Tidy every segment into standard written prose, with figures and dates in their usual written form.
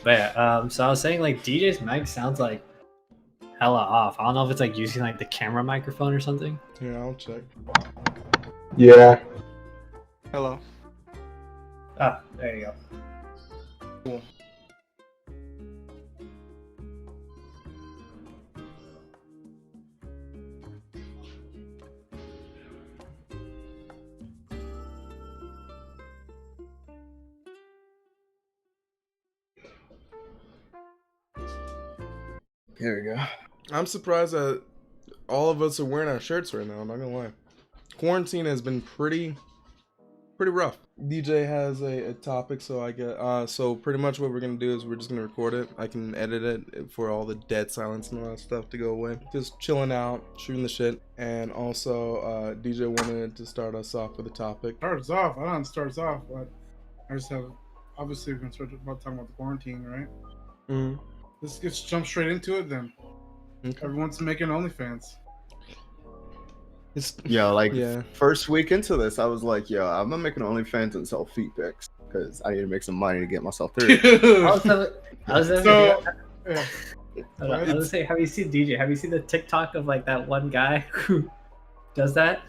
But yeah, so I was saying like DJ's mic sounds like hella off. I don't know if it's like using like the camera microphone or something. Here, I'll check. Yeah. Hello. Ah, there you go. Cool. Here we go. I'm surprised that all of us are wearing our shirts right now. I'm not gonna lie. Quarantine has been pretty rough. DJ has a topic, so I get so pretty much what we're gonna do is we're just gonna record it. I can edit it for all the dead silence and all that stuff to go away. Just chilling out, shooting the shit, and also DJ wanted to start us off with a topic. Start us off. I don't start us off, but I just have obviously we can start about talking about the quarantine, right? Mm-hmm. Let's just jump straight into it then. Okay. Everyone's making OnlyFans. First week into this, I was like, yo, I'm gonna make an OnlyFans and sell feet pics because I need to make some money to get myself through. I was gonna say, have you seen DJ? Have you seen the TikTok of like that one guy who does that?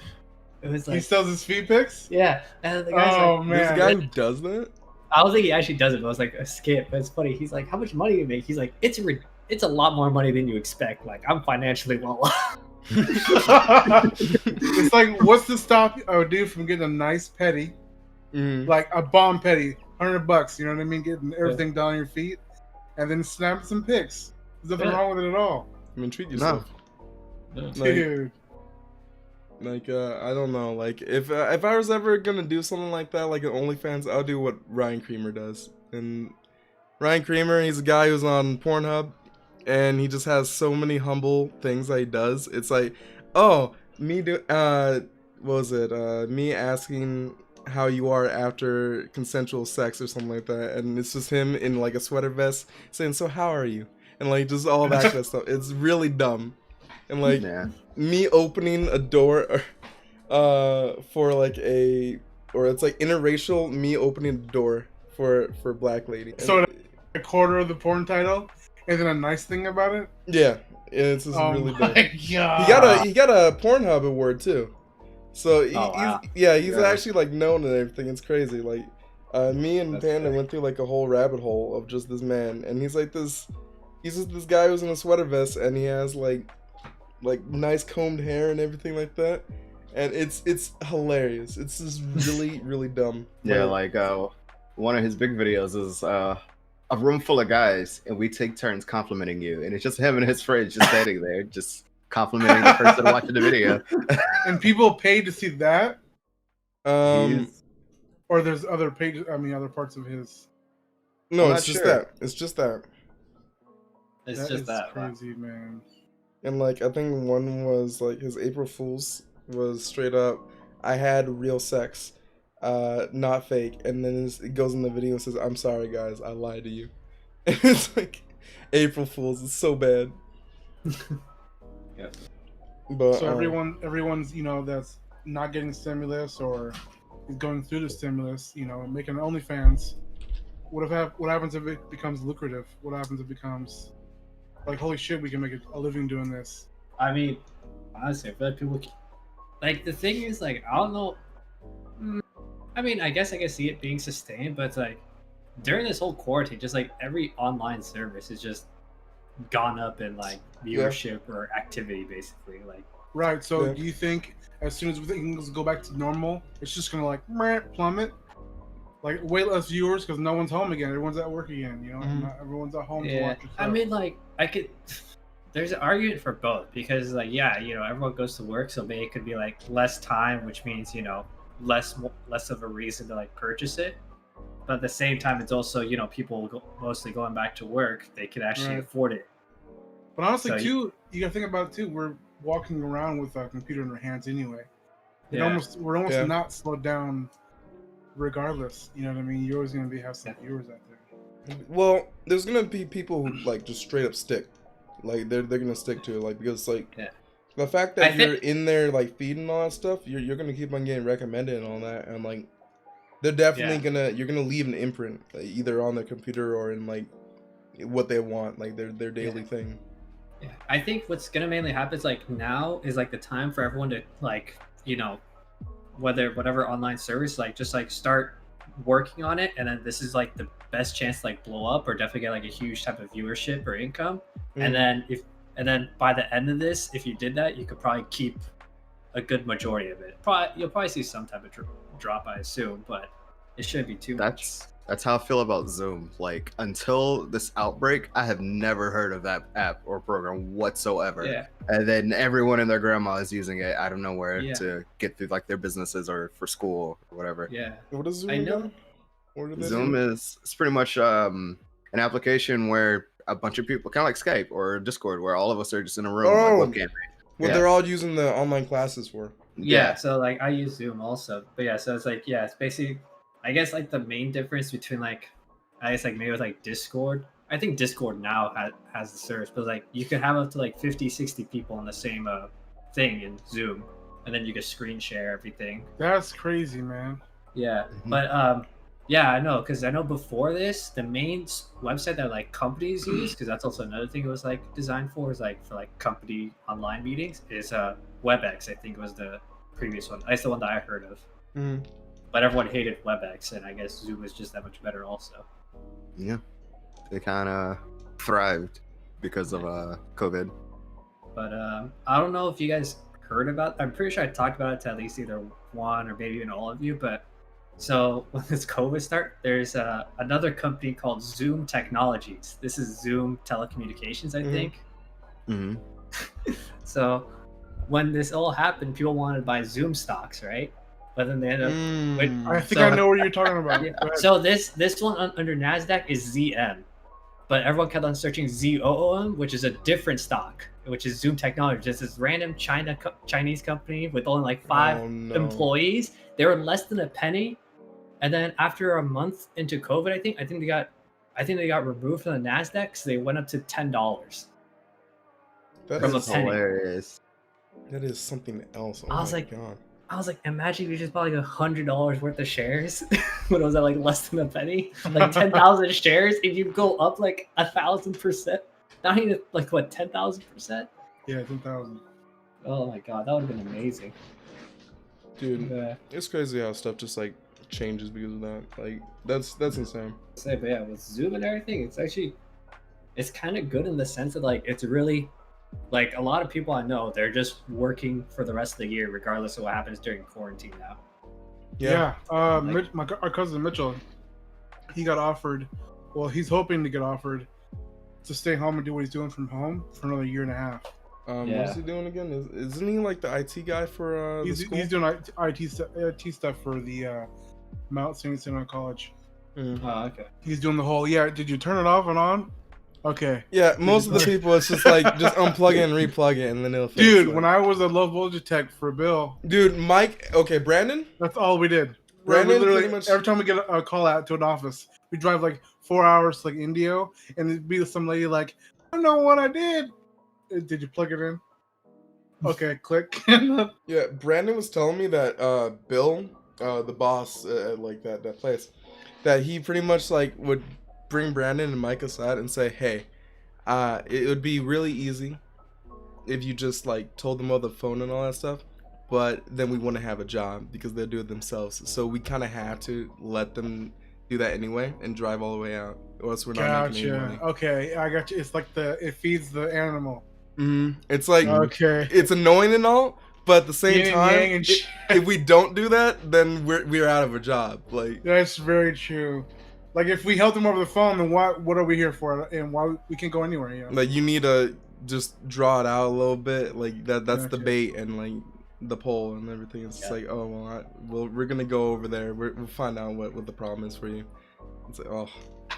It was like he sells his feet pics. Yeah, and the guy's like, man, there's a guy who does that. I don't think he actually does it, but it was like a skit. But it's funny. He's like, "How much money do you make?" He's like, "It's a lot more money than you expect. Like, I'm financially well off." It's like, what's to stop a dude from getting a nice petty, like a bomb petty, $100? You know what I mean? Getting everything down on your feet, and then snapping some pics. There's nothing wrong with it at all. I mean, treat yourself. No. Dude. Like I don't know. Like if I was ever gonna do something like that, like an OnlyFans, I'll do what Ryan Creamer does. And Ryan Creamer, he's a guy who's on Pornhub, and he just has so many humble things that he does. It's like, me asking how you are after consensual sex or something like that, and it's just him in like a sweater vest saying, "So how are you?" and like just all that kind of stuff. It's really dumb. And like me opening a door for like it's like interracial me opening a door for a black lady. So a quarter of the porn title, and then a nice thing about it. Yeah, it's just really dumb. God. He got a Pornhub award too. So he's actually like known and everything. It's crazy. Like me and Panda went through like a whole rabbit hole of just this man, and he's just this guy who's in a sweater vest, and he has like nice combed hair and everything like that, and it's hilarious. It's just really dumb. Yeah, like one of his big videos is a room full of guys, and we take turns complimenting you, and it's just him and his friends just standing there, just complimenting the person watching the video. And people pay to see that. Or there's other pages. I mean, other parts of his. No, it's just that. It's just that. It's just that. Crazy, man. And like I think one was like his April Fool's was straight up, I had real sex, not fake. And then it goes in the video and says, "I'm sorry guys, I lied to you." And it's like April Fool's. It's so bad. Yeah. But so everyone's that's not getting stimulus or is going through the stimulus, making OnlyFans. What happens if it becomes lucrative? What happens if it becomes like, holy shit, we can make a living doing this? I mean, honestly, I feel like people like the thing is like I don't know. I mean, I guess I can see it being sustained, but it's like during this whole quarantine, just like every online service is just gone up in like viewership or activity, basically. Like right. So do you think as soon as things go back to normal, it's just gonna like plummet? Like way less viewers because no one's home again. Everyone's at work again. Not everyone's at home to watch. I mean, like there's an argument for both because, like, everyone goes to work, so maybe it could be like less time, which means less of a reason to like purchase it. But at the same time, it's also people mostly going back to work. They can actually afford it. But honestly, too, you gotta think about it too. We're walking around with a computer in our hands anyway. We're almost not slowed down. Regardless, you know what I mean? You're always going to have some viewers out there. Well, there's going to be people who like just straight up stick. Like they're going to stick to it, like because like the fact that you're in there like feeding all that stuff, you're going to keep on getting recommended and all that, and like they're definitely you're going to leave an imprint either on their computer or in like what they want, like their daily Yeah. thing. Yeah. I think what's gonna mainly happen is like now is like the time for everyone to like, you know, whatever online service, like just like start working on it, and then this is like the best chance to like blow up or definitely get like a huge type of viewership or income. And Mm. then by the end of this, if you did that, you could probably keep a good majority of it. You'll probably see some type of drop, I assume, but it shouldn't be too much. That's how I feel about Zoom. Like until this outbreak, I have never heard of that app or program whatsoever. Yeah. And then everyone and their grandma is using it out of nowhere Yeah. to get through like their businesses or for school or whatever. Yeah. What is Zoom I know. again? What do they Zoom do? is it's pretty much an application where a bunch of people, kind of like Skype or Discord, where all of us are just in a room, Oh. like webcam. What Yeah. they're all using the online classes for. Yeah, so like I use Zoom also, but yeah, so it's like it's basically, I guess like the main difference between like, I guess like maybe with like Discord. I think Discord now has the service, but like you could have up to like 50, 60 people on the same thing in Zoom, and then you can screen share everything. That's crazy, man. Yeah, Mhm. but yeah, I know, because I know before this, the main website that like companies use, because that's also another thing it was like designed for, is like for like company online meetings, is WebEx. I think was the previous one. That's the one that I heard of. Mm. But everyone hated WebEx, and I guess Zoom is just that much better also. Yeah, they kind of thrived because of COVID. But I don't know if you guys heard about. I'm pretty sure I talked about it to at least either one or maybe even all of you. But so when this COVID start, there's another company called Zoom Technologies. This is Zoom Telecommunications, I Mhm. think. Mm-hmm. So when this all happened, people wanted to buy Zoom stocks, right? But then they ended up. Mm. I think So- I know what you're talking about. Yeah. Go ahead. So this one under Nasdaq is ZM, but everyone kept on searching ZOOM, which is a different stock, which is Zoom Technologies. It's this random Chinese company with only like 5 Oh, no. employees. They were less than a penny, and then after a month into COVID, I think they got removed from the Nasdaq, so they went up to $10. That From a is, penny. Hilarious. that is something else. Oh I was my like- god. I was like, imagine if you just bought like $100 worth of shares when it was at like less than a penny, like 10,000 shares. If you go up like 1,000%, not even like what 10,000%. Yeah, 10,000. Oh my god, that would have been amazing. Dude, Yeah. it's crazy how stuff just like changes because of that. Like that's insane. Say, but yeah, with Zoom and everything, it's kind of good in the sense that like it's really like a lot of people I know, they're just working for the rest of the year regardless of what happens during quarantine now. Yeah. Like- Our cousin Mitchell, he got offered. Well, he's hoping to get offered to stay home and do what he's doing from home for another year and a half. Yeah. What's he doing again? Isn't he like the IT guy for the He's school? doing IT stuff for the Mount St. Sinai College. Mm. Oh, okay. He's doing the whole. Yeah, did you turn it off and on? Okay. Yeah, most of the people, it's just like just unplug it and replug it, and then it'll fix. Dude, like- when I was a low voltage tech for Bill, dude, Mike, okay, Brandon, that's all we did. Brandon, Literally, pretty much- every time we get a call out to an office, we drive like 4 hours to like Indio, and it'd be some lady like, I don't know what I did. Did you plug it in? Okay, click. yeah, Brandon was telling me that Bill, the boss at like that place, that he pretty much like would bring Brandon and Mike aside and say, hey, it would be really easy if you just like told them all the phone and all that stuff, but then we want to have a job because they'll do it themselves, so we kind of have to let them do that anyway and drive all the way out, or else we're not making any money. Okay, I got you. It's like it feeds the animal. It's like Okay. it's annoying and all, but at the same Yin and time, yang and shit. if we don't do that, then we're out of a job. Like, That's very true. Like if we help them over the phone, then what are we here for? And why we can't go anywhere? You know? like you need to just draw it out a little bit. Like that's the Gotcha. bait and like the pole and everything. It's just like, oh well, we're gonna go over there. We'll find out what the problem is for you. It's like, oh, I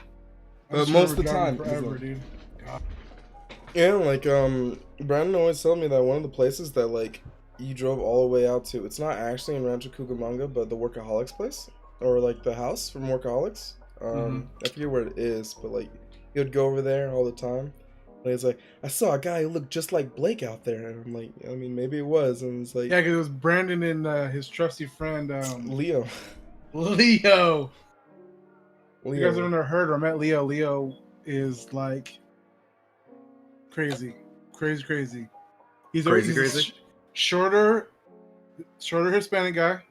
but just most of the remember time, driving it's forever, like- dude. yeah, like Brandon always told me that one of the places that like you drove all the way out to, it's not actually in Rancho Cucamonga, but the Workaholics place, or like the house from Workaholics. I forget where it is, but like he would go over there all the time. And he's like, I saw a guy who looked just like Blake out there, and I'm like, I mean, maybe it was, and it's like, Yeah, because it was Brandon and his trusty friend Leo. Leo. You Leo. guys have never heard or met Leo. Leo is like crazy. He's Crazy. Shorter Hispanic guy.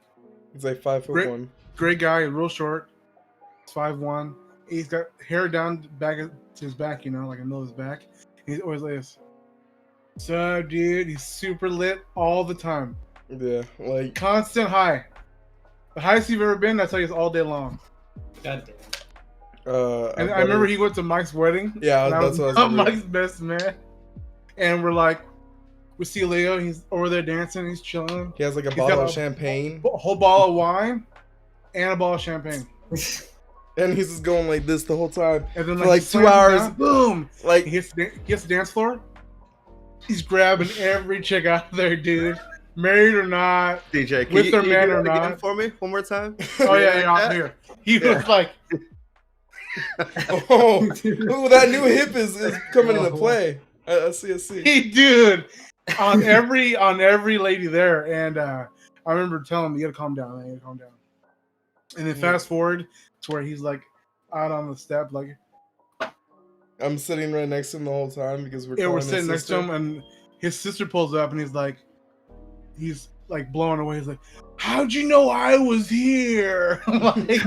He's like 5'1". Great guy, real short. 5'1". He's got hair down back to his back, like in the middle of his back. He's always like this. So, dude, he's super lit all the time. Yeah, like Constant high. The highest you've ever been, I tell you, is all day long. God damn. And I remember he went to Mike's wedding. Yeah, that's what I was Mike's best man. And we're like, we see Leo. He's over there dancing. He's chilling. He has like a bottle of champagne, a whole bottle of wine, and a bottle of champagne. and he's just going like this the whole time. And then for like 2 hours, down, boom! Like he hits the dance floor. He's grabbing every chick out there, dude. Married or not, DJ, can with their you man do or that again not. for me one more time? Oh yeah, I'm here. He was like, oh, that new hip is coming into play. I see. He dude on every lady there, and I remember telling him, "You gotta calm down, man. You gotta calm down." And then fast forward to where he's like out on the step, like I'm sitting right next to him the whole time because we're sitting next to him, and his sister pulls up, and he's like blown away. He's like, "How'd you know I was here?" Like,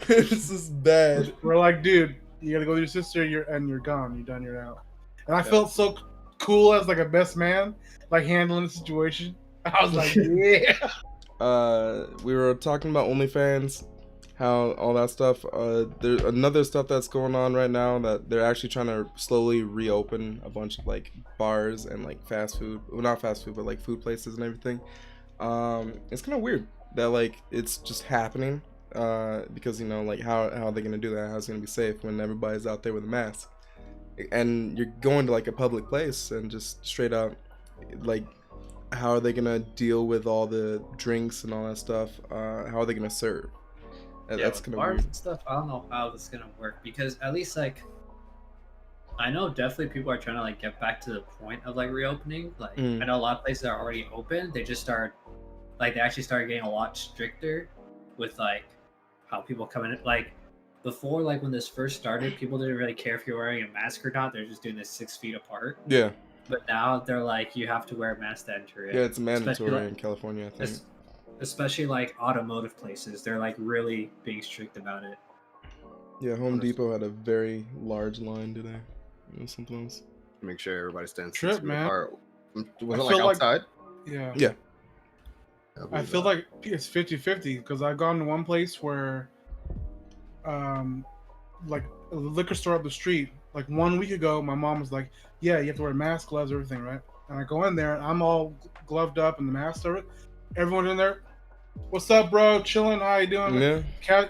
this is bad. We're like, dude, you gotta go with your sister. You're gone. You're done. You're out. And I felt so cool as like a best man, like handling the situation. I was like, yeah. We were talking about OnlyFans, how all that stuff. There's another stuff that's going on right now that they're actually trying to slowly reopen a bunch of like bars and like fast food. Well, not fast food, but like food places and everything. It's kind of weird that like it's just happening. Because like how are they gonna do that? How's it gonna be safe when everybody's out there with a mask? And you're going to like a public place and just straight up, like, how are they gonna deal with all the drinks and all that stuff? How are they gonna serve? That's kind of bars weird. And stuff. I don't know how this is gonna work because at least like I know definitely people are trying to like get back to the point of like reopening. Like I know a lot of places are already open. They just they actually started getting a lot stricter with like how people come in. Like before, like when this first started, people didn't really care if you're wearing a mask or not. They're just doing this 6 feet apart. Yeah. But now they're like, you have to wear a mask to enter it. Yeah, it's mandatory especially, in California, I think. Especially like automotive places, they're like really being strict about it. Yeah, Home Depot had a very large line today. Something else. Make sure everybody stands Trip, 6 feet man. apart. Was it I like feel like- outside? Yeah. I I feel like it's 50-50 because I've gone to one place where, like a liquor store up the street. Like 1 week ago, my mom was like, "Yeah, you have to wear a mask, gloves, everything, right?" And I go in there, and I'm all gloved up in the mask over it. Everyone in there, "What's up, bro? Chilling? How you doing?" Yeah.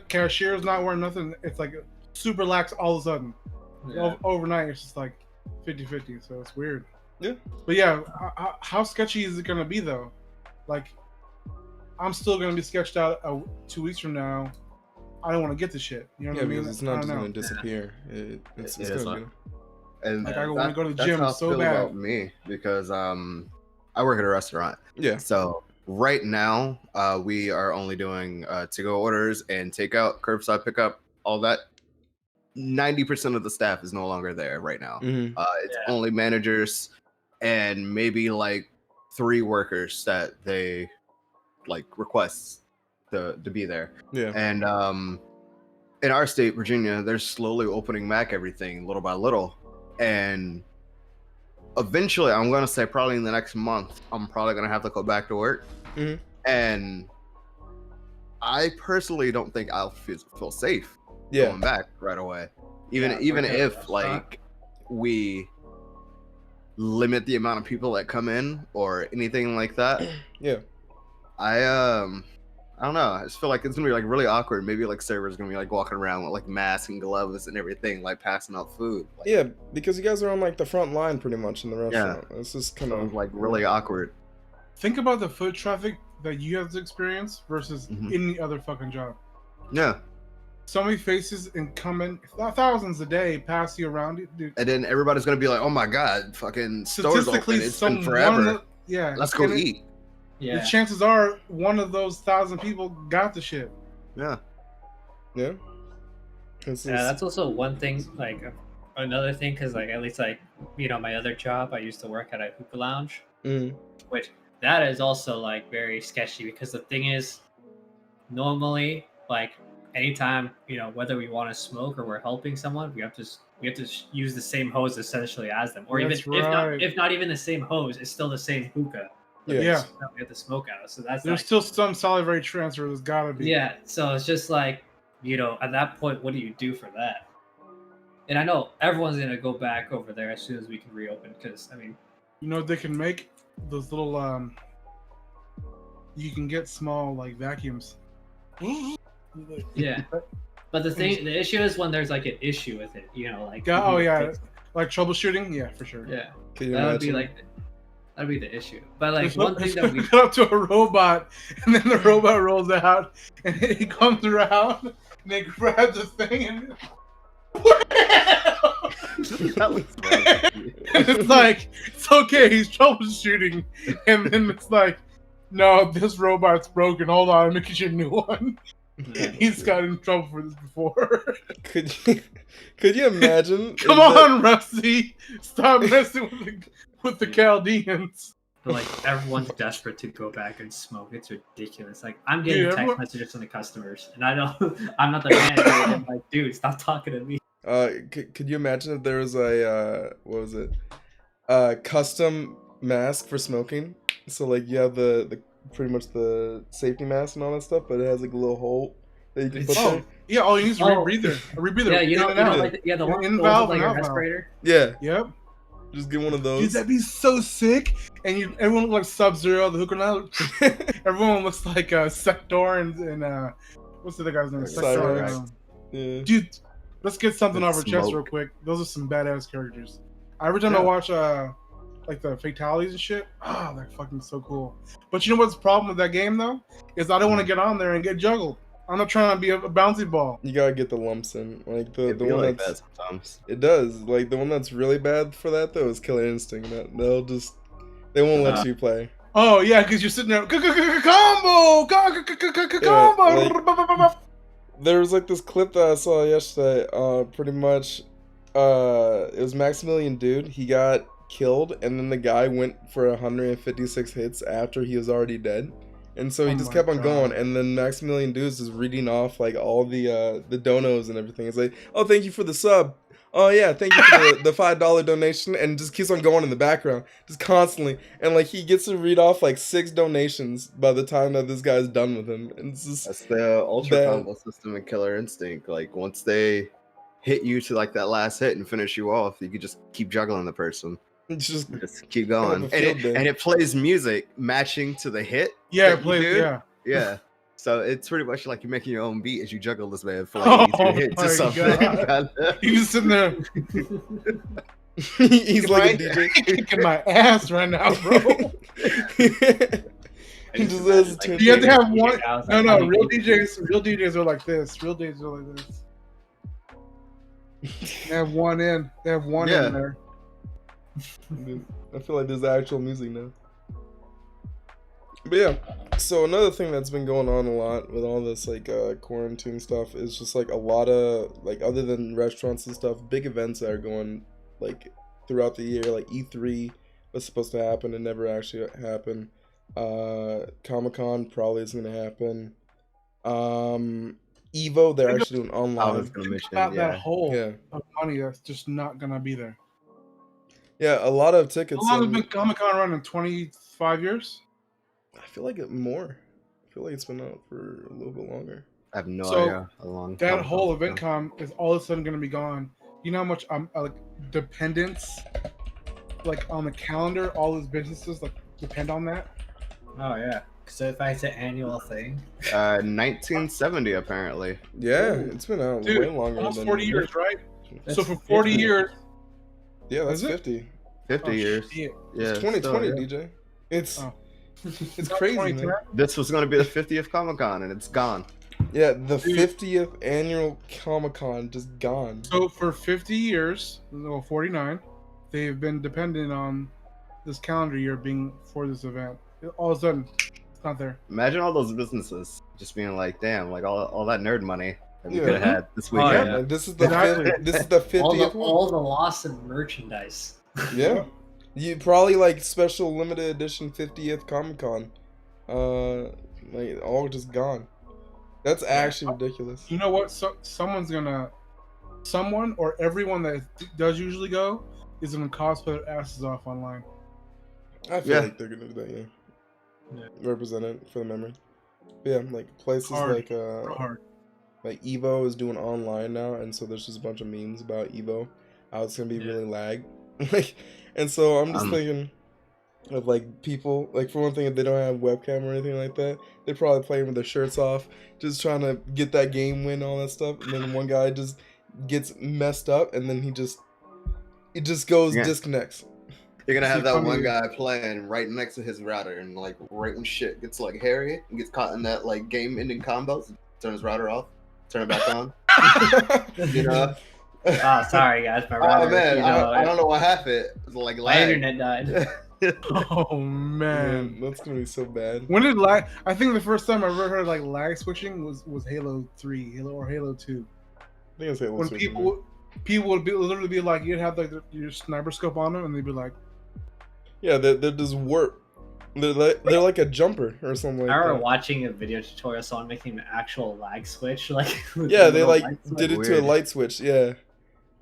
Cashier's not wearing nothing. It's like super lax all of a sudden. Yeah. Overnight, it's just like 50-50. So it's weird. Yeah. But yeah, how sketchy is it gonna be though? Like, I'm still gonna be sketched out 2 weeks from now. I don't want to get the shit. You know what I mean? Because it's not just gonna disappear. It's gonna be. And like I want to go to the that's gym how I so feel bad. about me because I work at a restaurant. Yeah. So right now we are only doing to-go orders and takeout, curbside pickup, all that. 90% of the staff is no longer there right now. It's only managers and maybe like 3 workers that they like requests to be there. Yeah. And in our state, Virginia, they're slowly opening back everything little by little. And eventually, I'm going to say probably in the next month, I'm probably going to have to go back to work. And I personally don't think I'll feel safe going back right away. Even if like we limit the amount of people that come in or anything like that. Yeah. I don't know. I just feel like it's gonna be like really awkward. Maybe like servers gonna be like walking around with like masks and gloves and everything, like passing out food. Like, yeah, because you guys are on like the front line pretty much in the restaurant. It's just kind of like really awkward. Think about the foot traffic that you have to experience versus any other fucking job. Yeah. So many faces and coming thousands a day pass you around, dude. And then everybody's gonna be like, "Oh my god, fucking stores open! It's been one forever. Let's go and eat." Yeah. The chances are one of those 1,000 people got the shit. Yeah. Yeah. This Yeah, is that's also one thing. Like another thing, because like at least like my other job, I used to work at a hookah lounge, mm, which that is also like very sketchy because the thing is, normally like anytime whether we want to smoke or we're helping someone, we have to use the same hose essentially as them, or even That's if not right. if not even the same hose, it's still the same hookah. Yeah. Yeah. That we have to smoke out of. So that's There's like still some salivary transfer. There's gotta be. yeah. So it's just like at that point, what do you do for that? And I know everyone's gonna go back over there as soon as we can reopen, because I mean, You know what they can make? Those little you can get small like vacuums. yeah. But the issue is when there's like an issue with it, like Yeah, you oh need to yeah, fix it. like troubleshooting. Yeah, for sure. Yeah. can you That would be imagine? that'd be the issue. But like Just one thing that we hook it up to a robot, and then the robot rolls out, and he comes around, and they grab the thing, and That was funny. and it's like, it's okay, he's troubleshooting, and then it's like, no, this robot's broken. Hold on, I'm making you a new one. He's got in trouble for this before. Could you imagine? Come if that- on, Rusty, stop messing with the Chaldeans. but like everyone's desperate to go back and smoke. It's ridiculous. Like I'm getting Dude, text everyone- messages from the customers, and I don't. I'm not the manager. And I'm like, dude, stop talking to me. could you imagine if there was a what was it? Custom mask for smoking. So like you have the pretty much the safety mask and all that stuff, but it has like a little hole that you can put Oh, there. yeah, all you need is a Oh. rebreather. A rebreather. Yeah, in and out. like the one In that valve like and a out valve. respirator. Yeah, Yep. just get one of Dude, those. that'd be so sick. And everyone look like Sub-Zero, the hooker now. Everyone looks like Sector and what's the other guy's name? Cyrax. Sector. Yeah. Dude, let's get something And off our chest Smoke. real quick. Those are some badass characters. Every time I Yeah. watch like the fatalities and shit, they're fucking so cool. But you know what's the problem with that game though? Is I don't want to get on there and get juggled. I'm not trying to be a bouncy ball. You gotta get the lumps in, like the It one feel like that's that sometimes. it does. Like the one that's really bad for that though is Killer Instinct. They won't let you play. Oh yeah, because you're sitting there combo, combo. There was like this clip that I saw yesterday. Pretty much, it was Maximilian Dude. He got killed, and then the guy went for 156 hits after he was already dead, and so he Oh just my kept on God. going. And then Maximilian Dude is just reading off like all the donos and everything. It's like, oh, thank you for the sub. Oh yeah, thank you for the $5 donation, and just keeps on going in the background, just constantly. And like he gets to read off like 6 donations by the time that this guy's done with him. And it's just That's the ultra Bad. combo system in Killer Instinct. Like once they hit you to like that last hit and finish you off, you could just keep juggling the person. it's just Just keep Kind of going. a And field it, day. and it plays music matching to the hit. Yeah, that you please, do. yeah. Yeah. So it's pretty much like you're making your own beat as you juggle this man for Oh like 83 hits my or something. God. He's just sitting there he's like a Right? DJ. kicking my ass right now, bro. He just has a Like, turn- You have to have Yeah, one. I was No, like, no, how do real you- DJs are like this. Real DJs are like this. They have one in. They have one Yeah. in there. Dude, I feel like there's actual music now. But yeah, so another thing that's been going on a lot with all this like quarantine stuff is just like a lot of like, other than restaurants and stuff, big events that are going like throughout the year. Like E3 was supposed to happen and never actually happened. Comic-Con probably isn't gonna happen. Evo, they're actually doing I was online. gonna mention, About that yeah. hole Yeah, of money that's just not gonna be there. yeah, a lot of How tickets. long has and- been Comic Con running? 25 years? I feel like more. I feel like it's been out for a little bit longer. I have no So, idea how long. That Comic-Con's whole been. event com is all of a sudden gonna be gone. You know how much like dependence, like on the calendar, all those businesses like depend on that. Oh yeah. So if it's an annual thing, 1970 apparently. Yeah, Ooh. it's been out Dude, way longer almost than 40 years, right? That's So for 40 50. years, Yeah, that's Is it? 50. 50 oh, years. shit. Yeah. It's still, 2020, yeah. DJ. It's Oh. it's crazy, man. 2010? This was gonna be the 50th Comic Con and it's gone. Yeah, the Dude. 50th annual Comic Con just gone. So for 50 years, well, 49, they've been dependent on this calendar year being for this event. All of a sudden, it's not there. Imagine all those businesses just being like, damn, like all that nerd money. that we Yeah. could have had this Oh, weekend. yeah. Like, this is the Exactly. this is the 50th one. all the lost in merchandise. Yeah. You probably like special limited edition 50th Comic Con. Like all just gone. That's actually ridiculous. You know what? Someone or everyone that does usually go is gonna cosplay their asses off online. I feel Yeah. like they're gonna do that, yeah. Yeah. Represent it for the memory. But yeah, like places Hard. like Hard. like Evo is doing online now, and so there's just a bunch of memes about Evo, how it's gonna be Yeah. really lag. Like, and so I'm just Um, thinking of like people, like for one thing, if they don't have webcam or anything like that, they're probably playing with their shirts off, just trying to get that game win, all that stuff. And then one guy just gets messed up, and then it just goes Yeah. disconnects. You're gonna have See, that funny- one guy playing right next to his router, and like right when shit gets like hairy and gets caught in that like game-ending combos, turn his router off, turn it back on. You know? Oh, sorry guys, my Oh router. man, you know, I don't know what happened. It's like my lag. internet died. Oh man. Man, that's gonna be so bad. When did lag? I think the first time I ever heard like lag switching was Halo 3, Halo 2. I think it's Halo When 2, people would literally be like, you'd have like your sniper scope on them, and they'd be like, yeah, they're just warp. They're like a jumper or something like I remember that. watching a video tutorial of someone making an actual lag switch, like with Yeah, the they little like light switch. did it to a Weird. light switch. Yeah,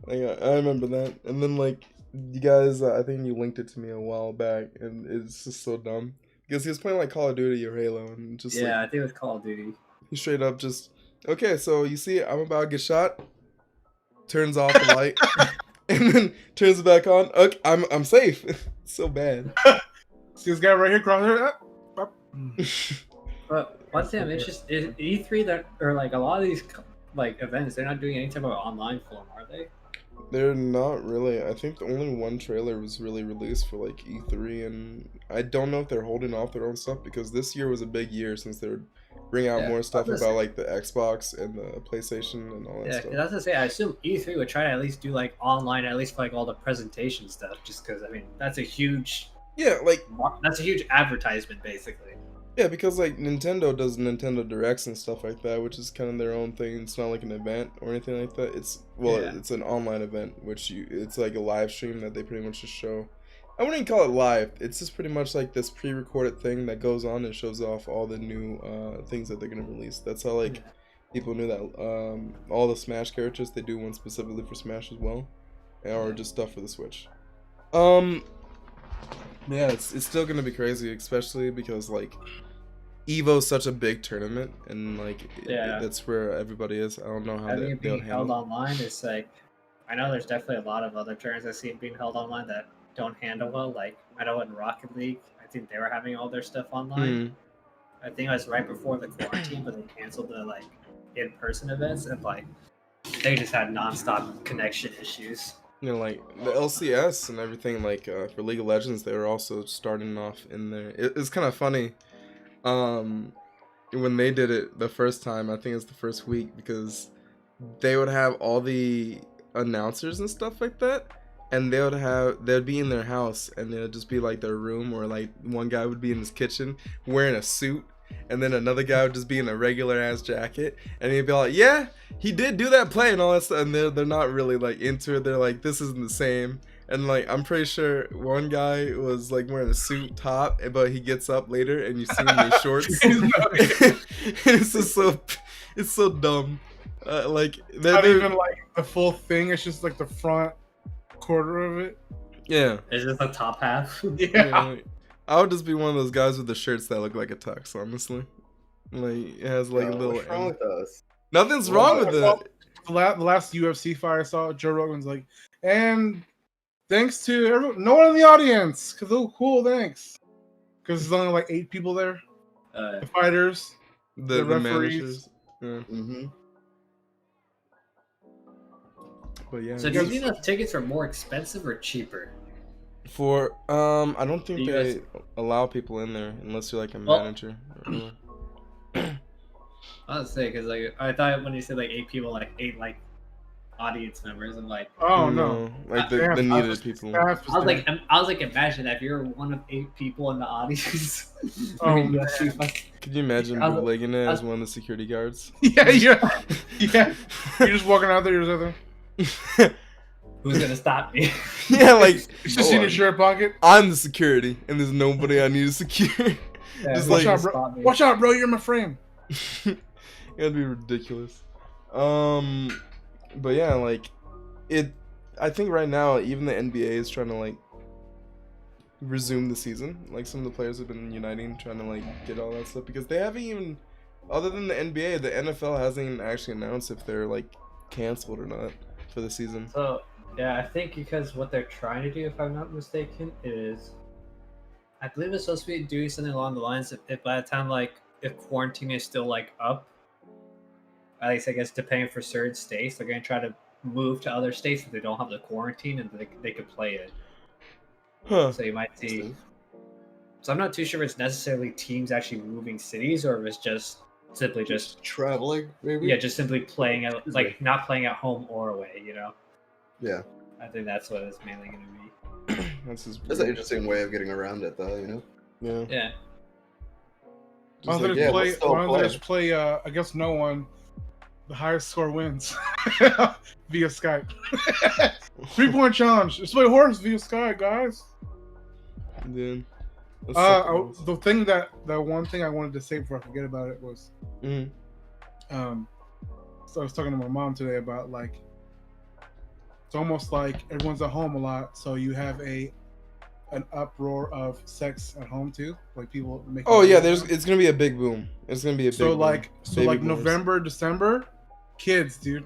like, I remember that. And then like you guys, I think you linked it to me a while back, and it's just so dumb because he was playing like Call of Duty or Halo, and just Yeah, like I think it was Call of Duty. he straight up just okay. So you see, I'm about to get shot. Turns off the light, and then turns it back on. Okay, I'm safe. It's so bad. see this guy right here, crosshair. But one thing I'm interested is E3 that or like a lot of these like events, they're not doing any type of online form, are they? They're not really. I think the only one trailer was really released for like E3, and I don't know if they're holding off their own stuff because this year was a big year since they're bringing out Yeah, more stuff I was about gonna like the Xbox and the PlayStation and all that Yeah, stuff. that's to say, I assume E3 would try to at least do like online, at least for like all the presentation stuff, just because I mean that's a huge Yeah, like advertisement basically. yeah, because like Nintendo does Nintendo Directs and stuff like that, which is kind of their own thing. It's not like an event or anything like that. Yeah. It's an online event, it's like a live stream that they pretty much just show. I wouldn't call it live. It's just pretty much like this pre-recorded thing that goes on and shows off all the new things that they're gonna release. That's how like people knew that all the Smash characters, they do one specifically for Smash as well, or just stuff for the Switch. Yeah, it's still gonna be crazy, especially because like Evo's such a big tournament, and like Yeah. that's where everybody is. I don't know how Having they it they'll being held handle it. online is like, I know there's definitely a lot of other tournaments I see it being held online that don't handle well. Like I know in Rocket League, I think they were having all their stuff online. Mm. I think it was right before the quarantine, but they canceled the like in-person events and like they just had nonstop connection issues. You know, like the LCS and everything, like for League of Legends, they were also starting off in there. It's kind of funny, when they did it the first time. I think it's the first week because they would have all the announcers and stuff like that, and they'd be in their house, and it would just be like their room, or like one guy would be in his kitchen wearing a suit. And then another guy would just be in a regular ass jacket, and he'd be like, "Yeah, he did do that play and all that stuff." And they're not really like into it. They're like, "This isn't the same." And like, I'm pretty sure one guy was like wearing a suit top, but he gets up later and you see him in shorts. It's just it's so dumb. Like Not even like the full thing. It's just like the front quarter of it. yeah. It's just the top half. Yeah. I would just be one of those guys with the shirts that look like a tux, honestly. Like it has like a little. What's wrong with us? Nothing's wrong with it. The last UFC fight I saw, Joe Rogan's like, and thanks to everyone, no one in the audience, because oh, cool, thanks. Because there's only like 8 people there. The fighters, The referees. managers. Yeah. Mm-hmm. But yeah. So do you think those tickets are more expensive or cheaper? For I don't think You they guys- allow people in there unless you're like a Well- manager. I was say because like I thought when you said like 8 people, like 8 like audience members and like. Oh no. Like Staff, the needed was- people. staff was there. I was like, imagine that if you're one of 8 people in the audience. Oh, during UFC fight. Could you imagine I was- bootlegging it I as was- one of the security guards? yeah. You're just walking out there. You're just Who's gonna stop me? Yeah, like it's just in your shirt pocket. I'm the security, and there's nobody I need to secure. Yeah, Just who's like- gonna stop me? Watch out, bro! You're in my frame. It'd be ridiculous. But yeah, like it. I think right now, even the NBA is trying to like resume the season. Like some of the players have been uniting, trying to like get all that stuff because they haven't even, other than the NBA, the NFL hasn't even actually announced if they're like canceled or not for the season. So yeah, I think because what they're trying to do, if I'm not mistaken, is I believe it's supposed to be doing something along the lines of if by the time like if quarantine is still like up, at least I guess depending for certain states, they're gonna try to move to other states if they don't have the quarantine and they could play it. Huh. So you might see. So I'm not too sure if it's necessarily teams actually moving cities or if it's just simply just Traveling, maybe. yeah, just simply playing at like not playing at home or away. You know. Yeah. I think that's what it's mainly going to be. That's just That's an interesting way of getting around it, though. Yeah. Yeah. Why Just don't like, they yeah, play? we'll still Why don't they play. just play? Against no one. The highest score wins via Skype. 3-point challenge. Let's play horse via Skype, guys. Then. The thing the one thing I wanted to say before I forget about it was, Mhm. so I was talking to my mom today about like, it's almost like everyone's at home a lot, so you have an uproar of sex at home too, like people making. Oh yeah, it's gonna be a big boom. It's gonna be a big. So boom. like Baby boomers. November, December, kids, dude,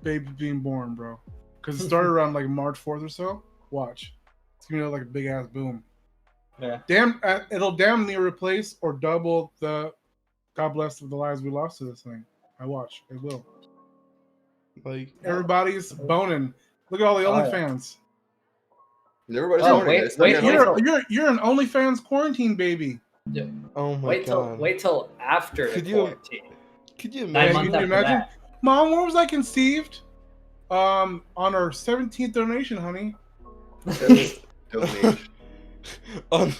baby being born, bro. Because it started around like March 4th or so. Watch, it's gonna be like a big ass boom. Yeah. It'll damn near replace or double the God bless the lives we lost to this thing. I watch, it will. Like Everybody's boning. Look at all the Oh, yeah. OnlyFans. Everybody's Oh, horny. wait, They still wait, get wait. horny. You're an OnlyFans quarantine baby. oh my Wait god. till after Could the you- quarantine. Could you 9 imagine? months Can you after imagine? that. Mom, where was I conceived? On our 17th donation, honey. Donate. On-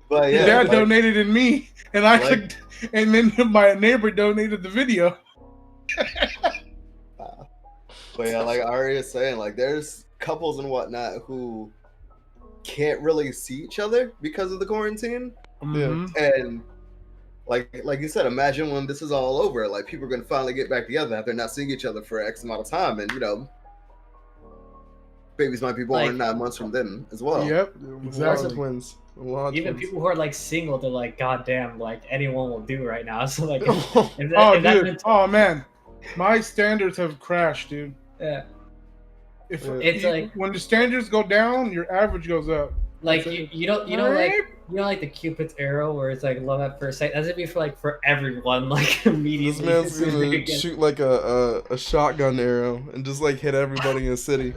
But Your yeah, dad like, donated in me, and I Like- could, and then my neighbor donated the video. but yeah, like Ari is saying, like there's couples and whatnot who can't really see each other because of the quarantine. Mhm. And like you said, imagine when this is all over, like people are gonna finally get back together after not seeing each other for X amount of time, and babies might be born Like- 9 months from then as well. Yep. A lot Exactly. of twins. A lot of Even twins. people who are like single, they're like, God damn, like anyone will do right now. So like, Oh, if that, Oh, if that dude. meant- Oh, man. My standards have crashed, dude. yeah. If It's like- when the standards go down, your average goes up. Like That's it. you know like the Cupid's arrow where it's like love at first sight. That's gonna be for everyone like this immediately. man's as soon as they gonna get- shoot like a shotgun arrow and just like hit everybody in the city.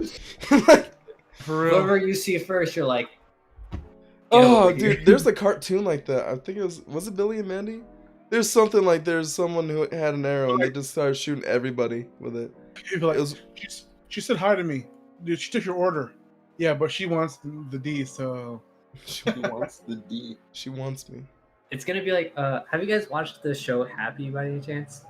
Like, For real. Whoever you see first, you're like, oh, over here. dude, there's a cartoon like that. I think was it Billy and Mandy? There's something like there's someone who had an arrow and they just started shooting everybody with it. People It like, was she said hi to me. Dude, she took your order. Yeah, but she wants the D, so. she, Who wants the D? she wants me. it's gonna be like. Have you guys watched the show Happy by any chance?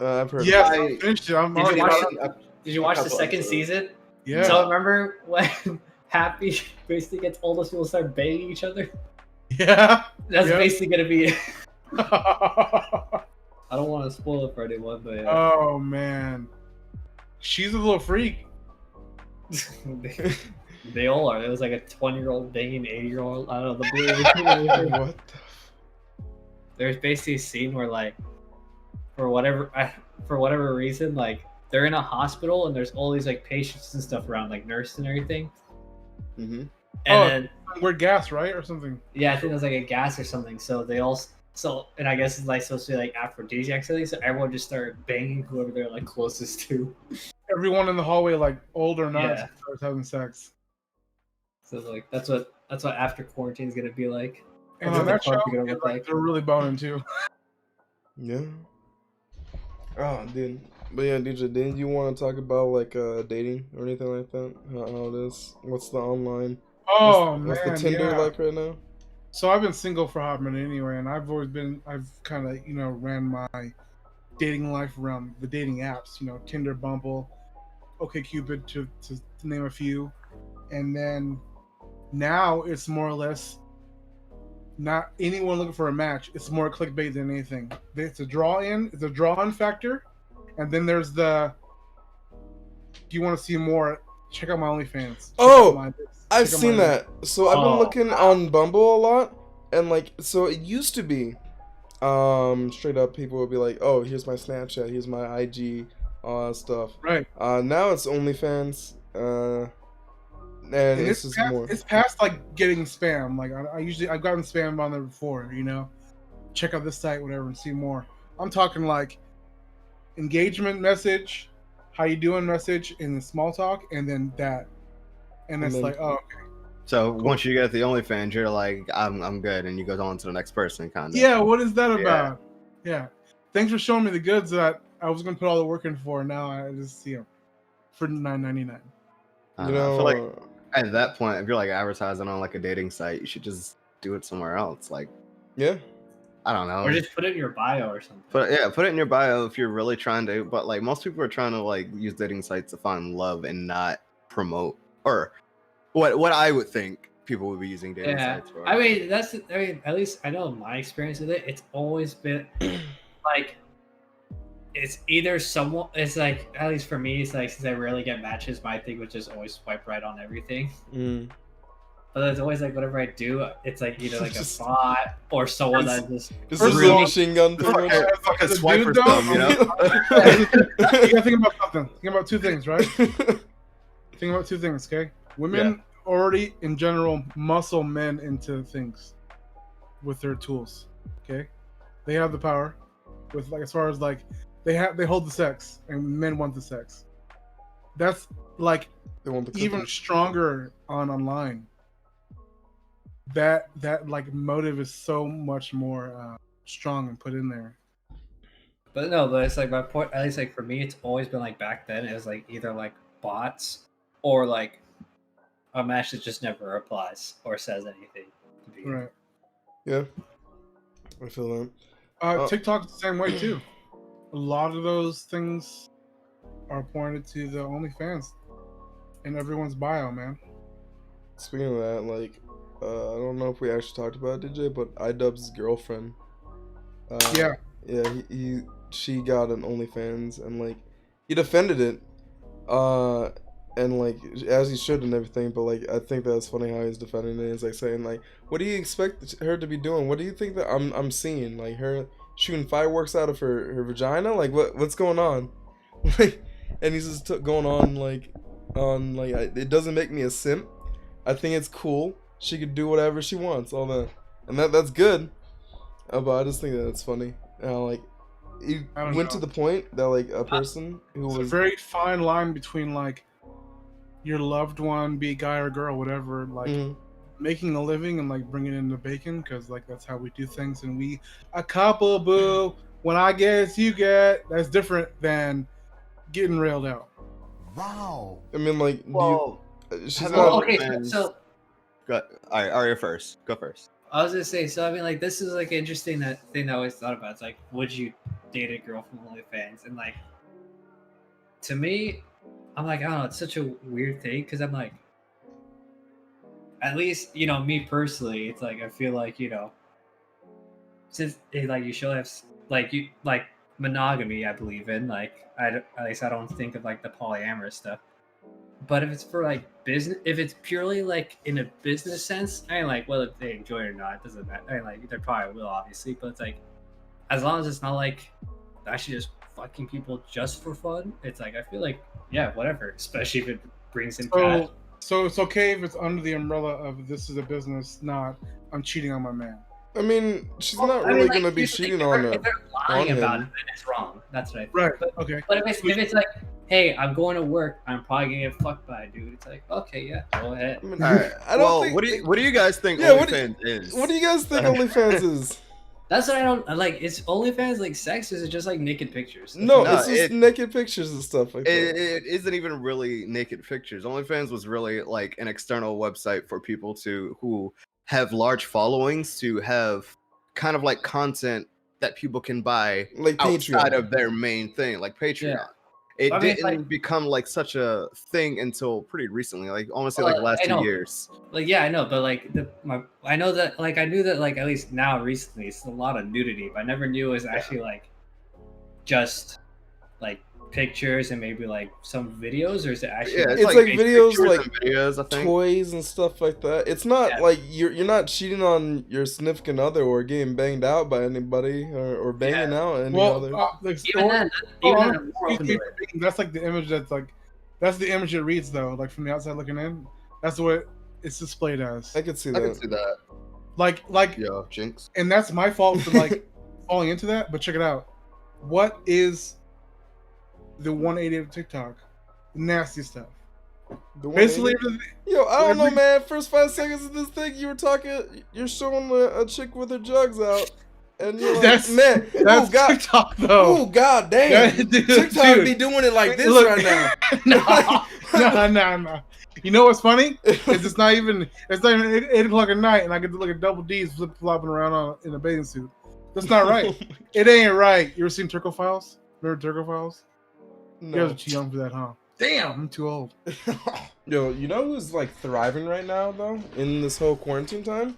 I've heard. Yeah, of it. I finished it. I'm Did you already. watch Did you watch the couple second episodes. season? Yeah. So remember when Happy basically gets all those people start banging each other? Yeah. That's Yep. basically gonna be. I don't want to spoil it for anyone, but yeah. Oh, man. She's a little freak. They all are. It was like a 20-year-old banging 80-year-old. I don't know. The blue. What? There's basically a scene where like, for whatever reason, like they're in a hospital and there's all these like patients and stuff around, like nurses and everything. Mm-hmm. And Oh. then We're gas, right? Or something. yeah, I think it was like a gas or something. So they all and I guess it's like supposed to be like aphrodisiac or something. So everyone just started banging whoever they're like closest to. Everyone in the hallway, like old or not, Yeah. starts having sex. So like that's what after quarantine is gonna be like. And That's on what that the club's show, gonna look like. they're really boning too. Yeah. Oh, dude. But yeah, DJ, didn't you want to talk about like dating or anything like that? How it is? What's the online? Oh What's the man, Tinder yeah. like right now? So I've been single for a hot minute anyway, and I've kind of ran my dating life around the dating apps. Tinder, Bumble, OkCupid, to name a few, and then now it's more or less not anyone looking for a match. It's more clickbait than anything. It's a draw-in. It's a draw-in factor, and then there's the. Do you want to see more? Check out my OnlyFans. Oh, I've seen that. So I've been looking on Bumble a lot, and like, so it used to be, straight up people would be like, oh, here's my Snapchat, here's my IG, all that stuff. Right. Now it's OnlyFans. And this is more. It's past like getting spam. Like I've gotten spam on there before. Check out this site, whatever, and see more. I'm talking like engagement message, how you doing message in the small talk, and then that, and it's like, oh, okay. So once you get the OnlyFans, you're like, I'm good, and you go on to the next person, kind of. Yeah, what is that about? Yeah. Thanks for showing me the goods that I was gonna put all the work in for. Now I just see them for $9.99. I feel like at that point, if you're like advertising on like a dating site, you should just do it somewhere else. Like, yeah, I don't know, or just put it in your bio or something. Put it in your bio if you're really trying to. But like most people are trying to like use dating sites to find love and not promote, or what I would think people would be using dating sites for. I mean, at least I know my experience with it. It's always been like, it's either someone. It's like, at least for me, it's like, since I rarely get matches, my thing was just always swipe right on everything. But it's always like, whatever I do, it's like either like a bot or someone that just a real machine gun. Fucking swipe or something, you gotta think about something. Think about two things, right? Think about two things, okay? Women already, in general, muscle men into things with their tools. Okay, they have the power. With like, as far as like, they hold the sex, and men want the sex. That's like even stronger online. That like motive is so much more strong and put in there. But no, but it's like my point. At least like for me, it's always been like back then. It was like either like bots or like a match that just never replies or says anything. Right. Yeah. I feel that. TikTok's the same way too. A lot of those things are pointed to the OnlyFans in everyone's bio, man. Speaking of that, like, I don't know if we actually talked about it, DJ, but iDubbbz's girlfriend. Yeah, she got an OnlyFans, and like, he defended it, and like, as he should and everything. But like, I think that's funny how he's defending it. He's like saying like, what do you expect her to be doing? What do you think that I'm seeing? Like her shooting fireworks out of her vagina? Like what's going on? Like, and he's just going on like it doesn't make me a simp. I think it's cool. She could do whatever she wants, all that, and that's good. But I just think that it's funny. Like, he went to the point that like a person who was a very fine line between like your loved one, be a guy or girl, whatever, like making a living and like bringing in the bacon, because like that's how we do things, and we a couple, boo. When I guess you get, that's different than getting railed out. Wow. I mean, like, she's not. Okay, so. Go. All right, Aria first. Go first. I was gonna say, so I mean, like, this is like an interesting thing that I always thought about. It's like, would you date a girl from OnlyFans? And like, to me, I'm like, I don't know, it's such a weird thing, because I'm like, at least, me personally, it's like, I feel like, since like you should have like monogamy, I believe in, like, at least I don't think of like the polyamorous stuff. But if it's for like business, if it's purely like in a business sense, I mean, like, whether they enjoy it or not, it doesn't matter. I mean, like, they probably will, obviously, but it's like, as long as it's not like actually just fucking people just for fun, it's like, I feel like, yeah, whatever, especially if it brings in cash. So it's okay if it's under the umbrella of this is a business, not I'm cheating on my man. I mean, she's not really going to be cheating on her. If they're lying about it, then it's wrong. That's what I think. Right, okay. But if it's like, hey, I'm going to work, I'm probably going to get fucked by a dude, it's like, okay, yeah, go ahead. I mean, all right. What do you guys think OnlyFans is? What do you guys think OnlyFans is? That's what I don't like. Is OnlyFans like sex? Or is it just like naked pictures? That's No, what- it's just naked pictures and stuff like that. It isn't even really naked pictures. OnlyFans was really like an external website for people who have large followings to have kind of like content that people can buy Like outside Patreon. of their main thing, like Patreon. Yeah. It I mean, didn't like- become like such a thing until pretty recently, like honestly, Well, like last I 2 know. years. Like yeah, I know, but like I know that like I knew that like at least now recently it's a lot of nudity, but I never knew it was actually like just like pictures and maybe like some videos, or is it actually? Yeah, It's like videos, pictures like and videos, I think. toys and stuff like that. It's not Yeah. like you're not cheating on your significant other or getting banged out by anybody or banging out any other. Like, Even then, even then, I'm more open to it. that's like the image that's the image it reads though. Like from the outside looking in, that's what it's displayed as. I could see I that. can see that. Like, Yo, Jinx. and that's my fault for like falling into that. But check it out. What is the 180 of TikTok? Nasty stuff. The one Basically, that- Yo, I don't know, man. First 5 seconds of this thing, you're showing a chick with her jugs out, and you're like, That's- man, that's oh god, TikTok though. oh god damn, Dude, TikTok dude. be doing it like this Look- right now. No. You know what's funny? Is it's not even 8 o'clock at night, and I get to look at double D's flip flopping around in a bathing suit. That's not right. It ain't right. You ever seen Turco Files? Remember Turco Files? You guys No. are too young for that, huh? Damn, I'm too old. Yo, you know who's like thriving right now though in this whole quarantine time?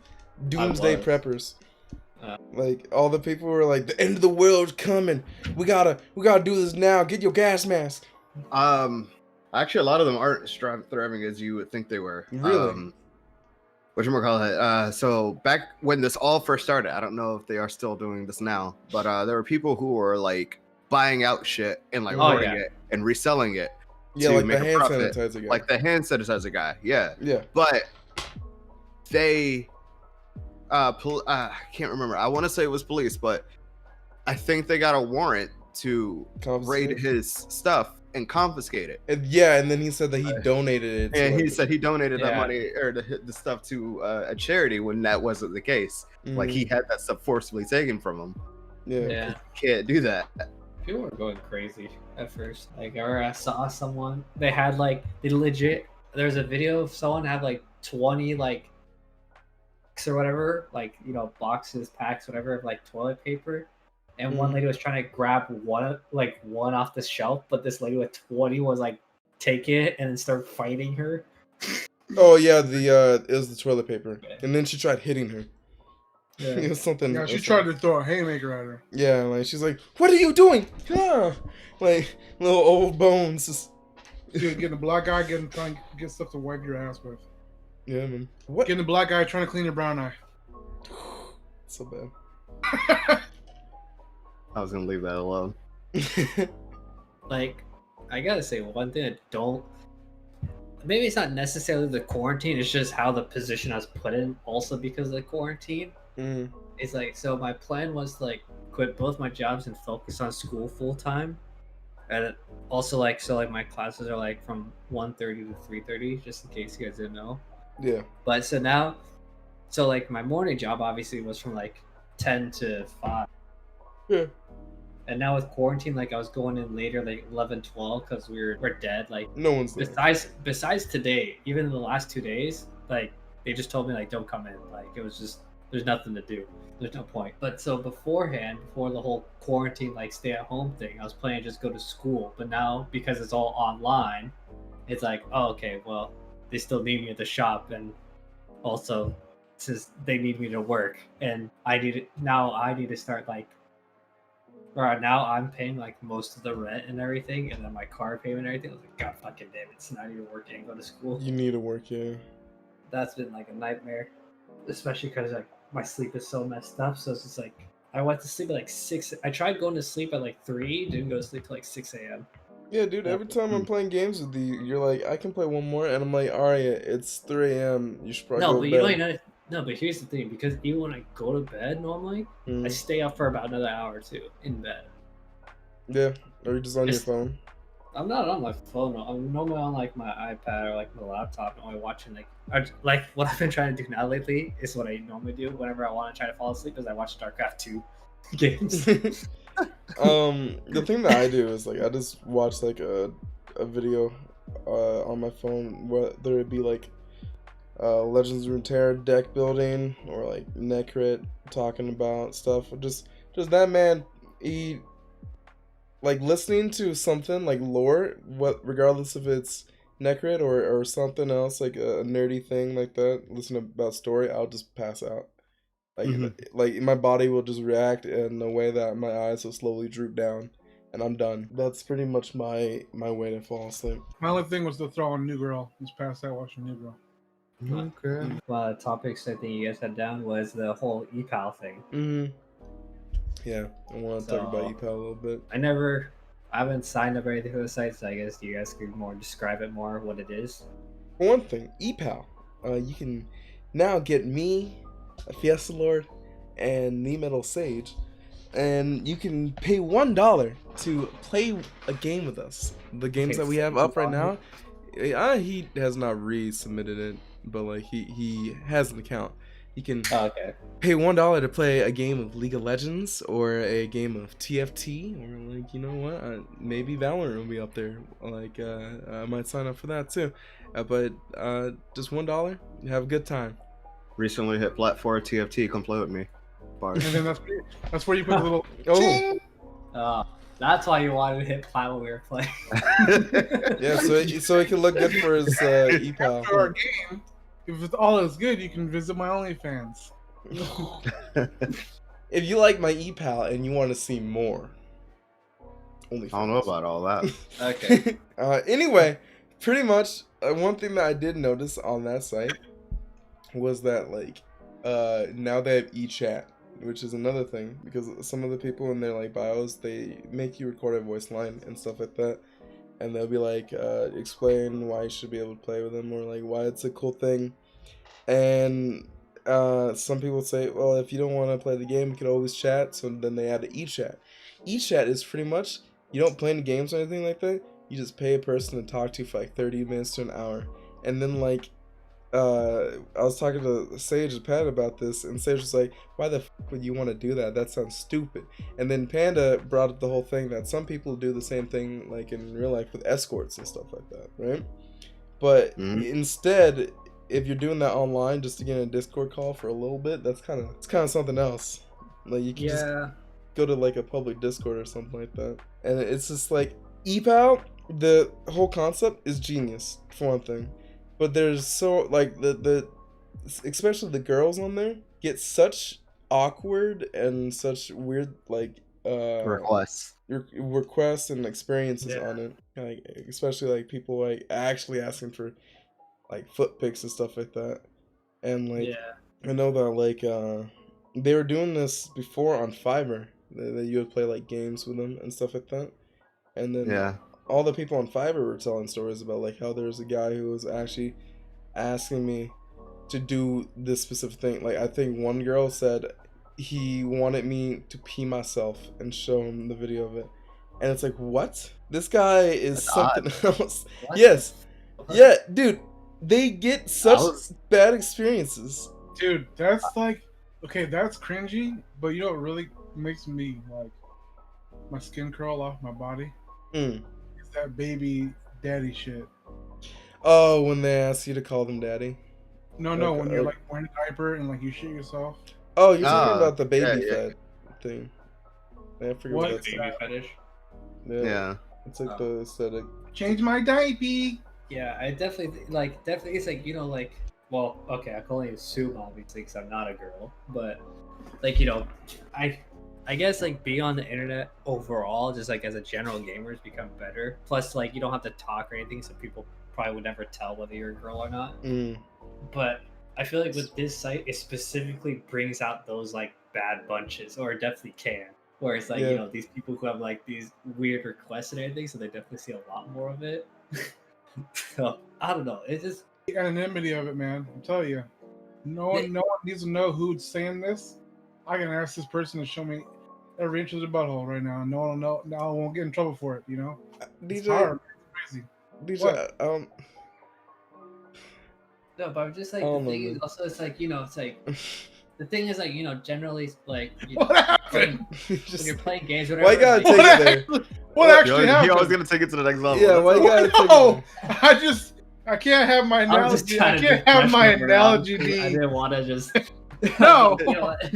Doomsday was. preppers. Uh. Like all the people who are like, the end of the world's coming. We gotta do this now. Get your gas mask. Actually, a lot of them aren't thriving as you would think they were. Really? Whatchamacallit? So back when this all first started, I don't know if they are still doing this now, but there were people who were like buying out shit and like Oh, hoarding yeah. it and reselling it, Yeah, to like the make a hand profit. sanitizer guy. like the hand sanitizer guy. Yeah, yeah. but they, I can't remember. I want to say it was police, but I think they got a warrant to raid Confiscate? his stuff and confiscate it. And and then he said that he donated it. To And he like, said he donated that Yeah. money or the stuff to a charity when that wasn't the case. Like he had that stuff forcibly taken from him. yeah. Yeah, Can't do that. people were going crazy at first. Like, or I saw someone. They had like they legit. There's a video of someone had like 20 like or whatever, like boxes, packs, whatever of like toilet paper. And one lady was trying to grab one off the shelf, but this lady with 20 was like, take it and then start fighting her. Oh yeah, it was the toilet paper, and then she tried hitting her. Yeah. It was something. Yeah, she else. tried to throw a haymaker at her. Yeah, like she's like, "What are you doing?" Ah, like little old bones. Just... Dude, getting a black guy, trying to get stuff to wipe your ass with. Yeah, man. What? Getting a black guy trying to clean your brown eye. So bad. I was gonna leave that alone. Like, I gotta say one thing I don't. Maybe it's not necessarily the quarantine. It's just how the position I was put in. Also because of the quarantine. Mhm. It's like, so my plan was to like quit both my jobs and focus on school full time. And also like my classes are like from 1:30 to 3:30, just in case you guys didn't know. Yeah. But so now, so like my morning job obviously was from like 10 to 5. Yeah. And now with quarantine, like I was going in later, like 11, 12, because we're dead. Like No one's there. besides today, even in the last 2 days, like they just told me like don't come in. Like it was just there's nothing to do. There's no point. But so beforehand, before the whole quarantine like stay at home thing, I was planning to just go to school. But now because it's all online, it's like, oh okay, well they still need me at the shop, and also since they need me to work, and I need to start like. Or now I'm paying like most of the rent and everything, and then my car payment and everything. I was like, God fucking damn it! So now I need to work and go to school. You need to work, yeah. That's been like a nightmare, especially because like my sleep is so messed up. So it's just like I went to sleep at like 6. I tried going to sleep at like 3. Didn't go to sleep till like 6 a.m. Yeah, dude. Every time I'm playing games with you, you're like, I can play one more, and I'm like, Aria, it's 3 a.m. You should probably No, go but to you bed. don't even know. No, but here's the thing, because even when I go to bed normally, I stay up for about another hour or two in bed. Yeah, or you're just on your Just- phone. I'm not on my phone. I'm normally on like my iPad or like my laptop. Normally watching like what I've been trying to do now lately is what I normally do whenever I want to try to fall asleep is I watch StarCraft 2 games. The thing that I do is like I just watch like a video on my phone, whether it be like Legends of Runeterra deck building or like Necrit talking about stuff. Or just that man, he like listening to something like lore, what regardless if it's Necrit or something else like a nerdy thing like that. Listen about story, I'll just pass out. Like Mhm. like my body will just react in a way that my eyes will slowly droop down, and I'm done. That's pretty much my way to fall asleep. My only thing was to throw on New Girl. Just past that watching New Girl. Okay. One of the topics I think you guys had down was the whole EPAL thing. Mm-hmm. Yeah, I want to talk about So- EPAL a little bit. I haven't signed up or anything for the site, so I guess you guys could more describe it more what it is. For one thing, EPAL, you can now get me, a Fiesta Lord, and Knee Metal Sage, and you can pay $1 to play a game with us. The games that we have up right now, he has not resubmitted it, but like he has an account. You can Oh, okay. pay $1 to play a game of League of Legends or a game of TFT, or like, you know what, maybe Valorant will be up there. Like I might sign up for that too. But just $1, have a good time. Recently hit plat 4 TFT. Come play with me. Bars. And then that's where you put the little. Oh, That's why you wanted to hit plat when we were playing. yeah. So he can look good for his After our EPAL. game, if it's all is good, you can visit my OnlyFans. If you like my EPAL and you want to see more, only. I don't know about all that. Okay. Anyway, pretty much one thing that I did notice on that site was that like now they have eChat, which is another thing because some of the people in their like bios, they make you record a voice line and stuff like that, and they'll be like explain why you should be able to play with them or like why it's a cool thing. And some people say, well, if you don't want to play the game, you can always chat. So then they add eChat. eChat is pretty much, you don't play any games or anything like that. You just pay a person to talk to for like 30 minutes to an hour. And then like I was talking to Sage and Panda about this, and Sage was like, why the fuck would you want to do that? That sounds stupid. And then Panda brought up the whole thing that some people do the same thing like in real life with escorts and stuff like that, right? But instead, if you're doing that online just to get in a Discord call for a little bit, it's kind of something else. Like you can just go to like a public Discord or something like that, and it's just like EPAL. The whole concept is genius for one thing, but there's so like the especially the girls on there get such awkward and such weird like Requests. requests and experiences on it, like especially like people like actually asking for like foot pics and stuff like that. And like I know that like they were doing this before on Fiverr, that you would play like games with them and stuff like that. And then all the people on Fiverr were telling stories about like how there's a guy who was actually asking me to do this specific thing. Like I think one girl said he wanted me to pee myself and show him the video of it. And it's like, what? This guy is something else. What? Yes. Yeah, dude. They get such bad experiences. Dude, that's like, okay, that's cringy, but you know what really makes me like my skin curl off my body? It's that baby daddy shit. Oh, when they ask you to call them daddy? No, when you're like wearing a diaper and like you shit yourself. Oh, you're talking about the baby fed thing. I forget what that's baby fetish? Yeah. It's like the aesthetic. Change my diaper. Yeah, I definitely it's like, you know, like, well, okay, I can only assume obviously because I'm not a girl, but like, you know, I guess like being on the internet overall, just like as a general gamer, has become better. Plus, like, you don't have to talk or anything, so people probably would never tell whether you're a girl or not. But I feel like with this site, it specifically brings out those like bad bunches, or it definitely can. Where it's like, you know, these people who have like these weird requests and everything, so they definitely see a lot more of it. So I don't know. It's just the anonymity of it, man. I'm telling you, no one needs to know who's saying this. I can ask this person to show me every inch of the butthole right now. No one will know. Now I won't get in trouble for it. You know. It's DJ, hard. It's crazy. DJ, What? No, but I'm just I like the don't know, thing is man. also it's like it's like the thing is like generally like What happened? when Just, you're playing games, why whatever. you gotta like, take it there? What He actually always, he happened? always gonna take it to the next level. Yeah, That's why you all. gotta take No, it I can't have my I'm just analogy. trying I to can't just have brush my them around, analogy too. I be. didn't want to just. No. You know what?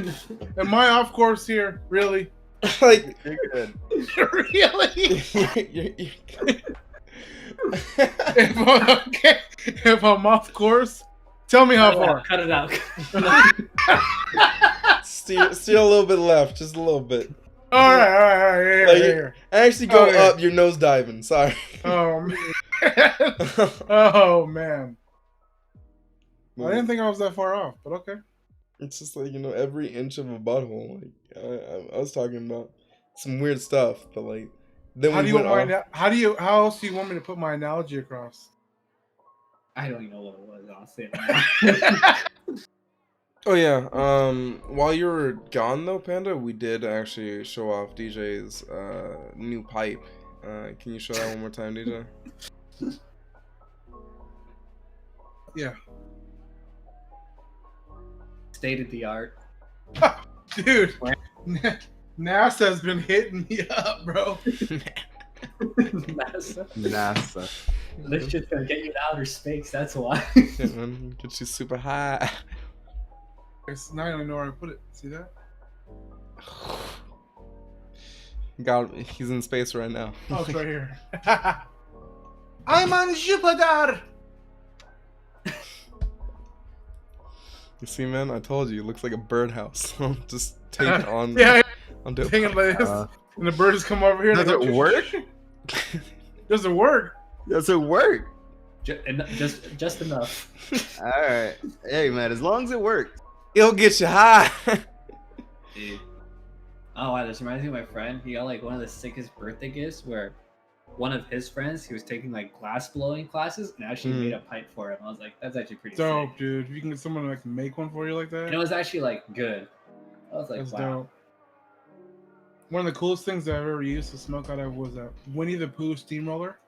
Am I off course here? Really? there? Like, You're good. Really? you're- If I'm off course, tell me how far. Cut it out. steer a little bit left, just a little bit. All right. Here, Like, here. Actually, go Okay. up. You're nose diving. Sorry. Oh man. Oh man. I didn't think I was that far off, but okay. It's just like every inch of a butthole. Like I was talking about some weird stuff, but like then How we do you went want off. how else do you want me to put my analogy across? I don't even know what it was, honestly. Oh yeah. While you were gone though, Panda, we did actually show off DJ's new pipe. Can you show that one more time, DJ? Yeah. State of the art. Dude, NASA's been hitting me up, bro. NASA. This shit's gonna get you to outer space. That's why. Yeah, man, get you super high. Now I don't know where I put it. See that? God, he's in space right now. Oh, it's right here. I'm on Jupiter. You see, man, I told you, it looks like a birdhouse. Just taped on. Yeah, onto a hanging like this, Uh, and the birds come over here. Does it work? Does it work? Does it work? Just enough. All right. Hey, man, as long as it works. It'll get you high. Dude. Oh wow, this reminds me of my friend. He got like one of the sickest birthday gifts where one of his friends, he was taking like glass blowing classes and actually made a pipe for him. I was like, that's actually pretty Dope, sick. dude. If you can get someone to like make one for you like that, And it was actually like good. I was like, that's wow. dope. One of the coolest things that I've ever used to smoke out of was a Winnie the Pooh steamroller,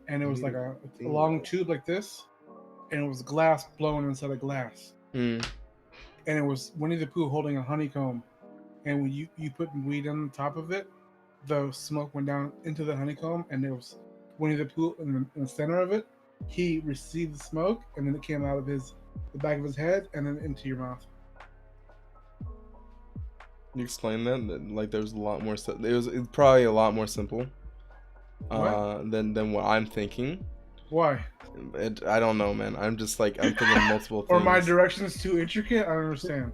and it was like a long tube like this, and it was glass blowing inside of glass, and it was Winnie the Pooh holding a honeycomb, and when you put weed on top of it, the smoke went down into the honeycomb, and there was Winnie the Pooh in the center of it. He received the smoke, and then it came out of the back of his head, and then into your mouth. You explain that? Like, there's a lot more stuff. It's probably a lot more simple than what I'm thinking. Why? I don't know, man. I'm just like, I'm thinking multiple things. Or my directions too intricate? I don't understand.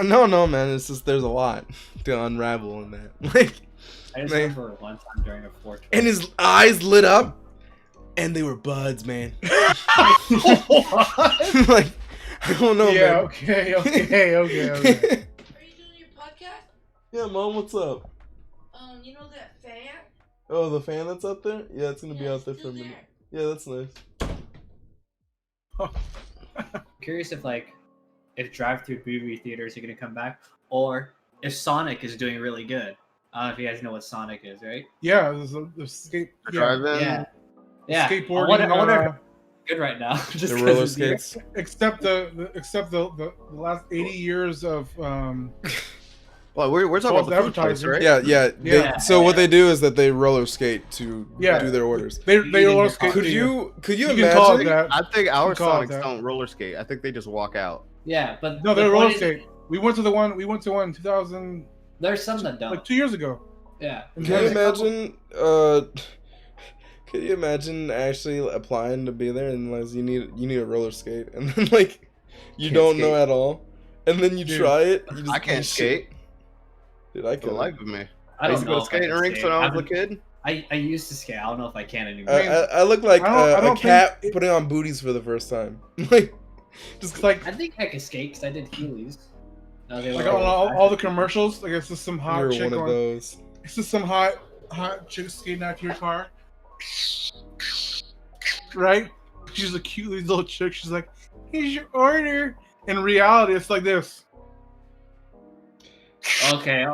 No, man. It's just there's a lot to unravel in that. Like, I just man. remember one time during a 420. And his eyes lit up, and they were buds, man. What? Like, I don't know, Yeah, man. okay. Are you doing your podcast? Yeah, Mom, what's up? You know that fan? Oh, the fan that's up there? Yeah, it's gonna be Yeah, out there it's for a still minute. Yeah, that's nice. I'm curious if drive-through movie theaters are gonna come back, or if Sonic is doing really good. I don't know if you guys know what Sonic is, right? Yeah, there's skate. Yeah, Driving. Yeah. skateboarding. I wonder if good right now. Just The 'cause roller of the- skates. except the last 80 years of Well, we're talking false about the food place, advertising. right? Yeah. Yeah. So what they do is that they roller skate to Yeah. do their orders. They Eating roller your skate. Could to you You can call it imagine? that. I think our You can call it Sonics that. don't roller skate. I think they just walk out. Yeah, but No, the they're roller point is, skate. We went to one in 2000, There's some that don't. like 2 years ago. Yeah. Can you There's a couple- imagine? Could you imagine actually applying to be there and like you need a roller skate and then like you Can't don't know skate. at all and then you Dude. try it. You just I can't skate Dude, I for the could. life of me. I I don't used to know go to if I skating can rinks skate. when I was a haven't- kid. I used to skate. I don't know if I can anymore. I look like I a don't cat think- putting on booties for the first time. Like, just It's like I think I can skate because I did Heelys. No, they like were on all the commercials. Like it's just some hot you're chick one of on. those. It's just some hot chick skating out to your car. Right? She's a cute little chick. She's like, "Here's your order." In reality, it's like this. Okay.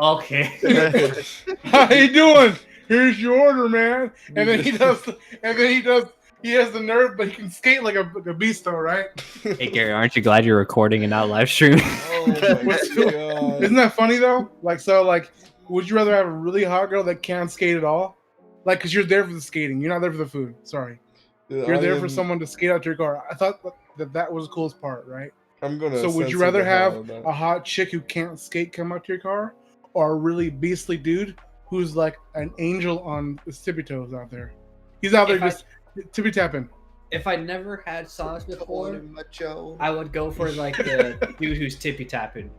How you doing? Here's your order, man. And then he has the nerve, but he can skate like a beast, though, right? Hey Gary, aren't you glad you're recording and not live streaming? Oh my god. Isn't that funny though? Like, would you rather have a really hot girl that can't skate at all? Like, cause you're there for the skating, you're not there for the food. Sorry, you're there for someone to skate out to your car. I thought that was the coolest part, right? I'm gonna. So would you censor rather the hell out have of that. a hot chick who can't skate come out to your car, or a really beastly dude who's like an angel on his tippy toes out there? He's out there just tippy tapping. If I never had songs before, Macho. I would go for like the dude who's tippy tapping.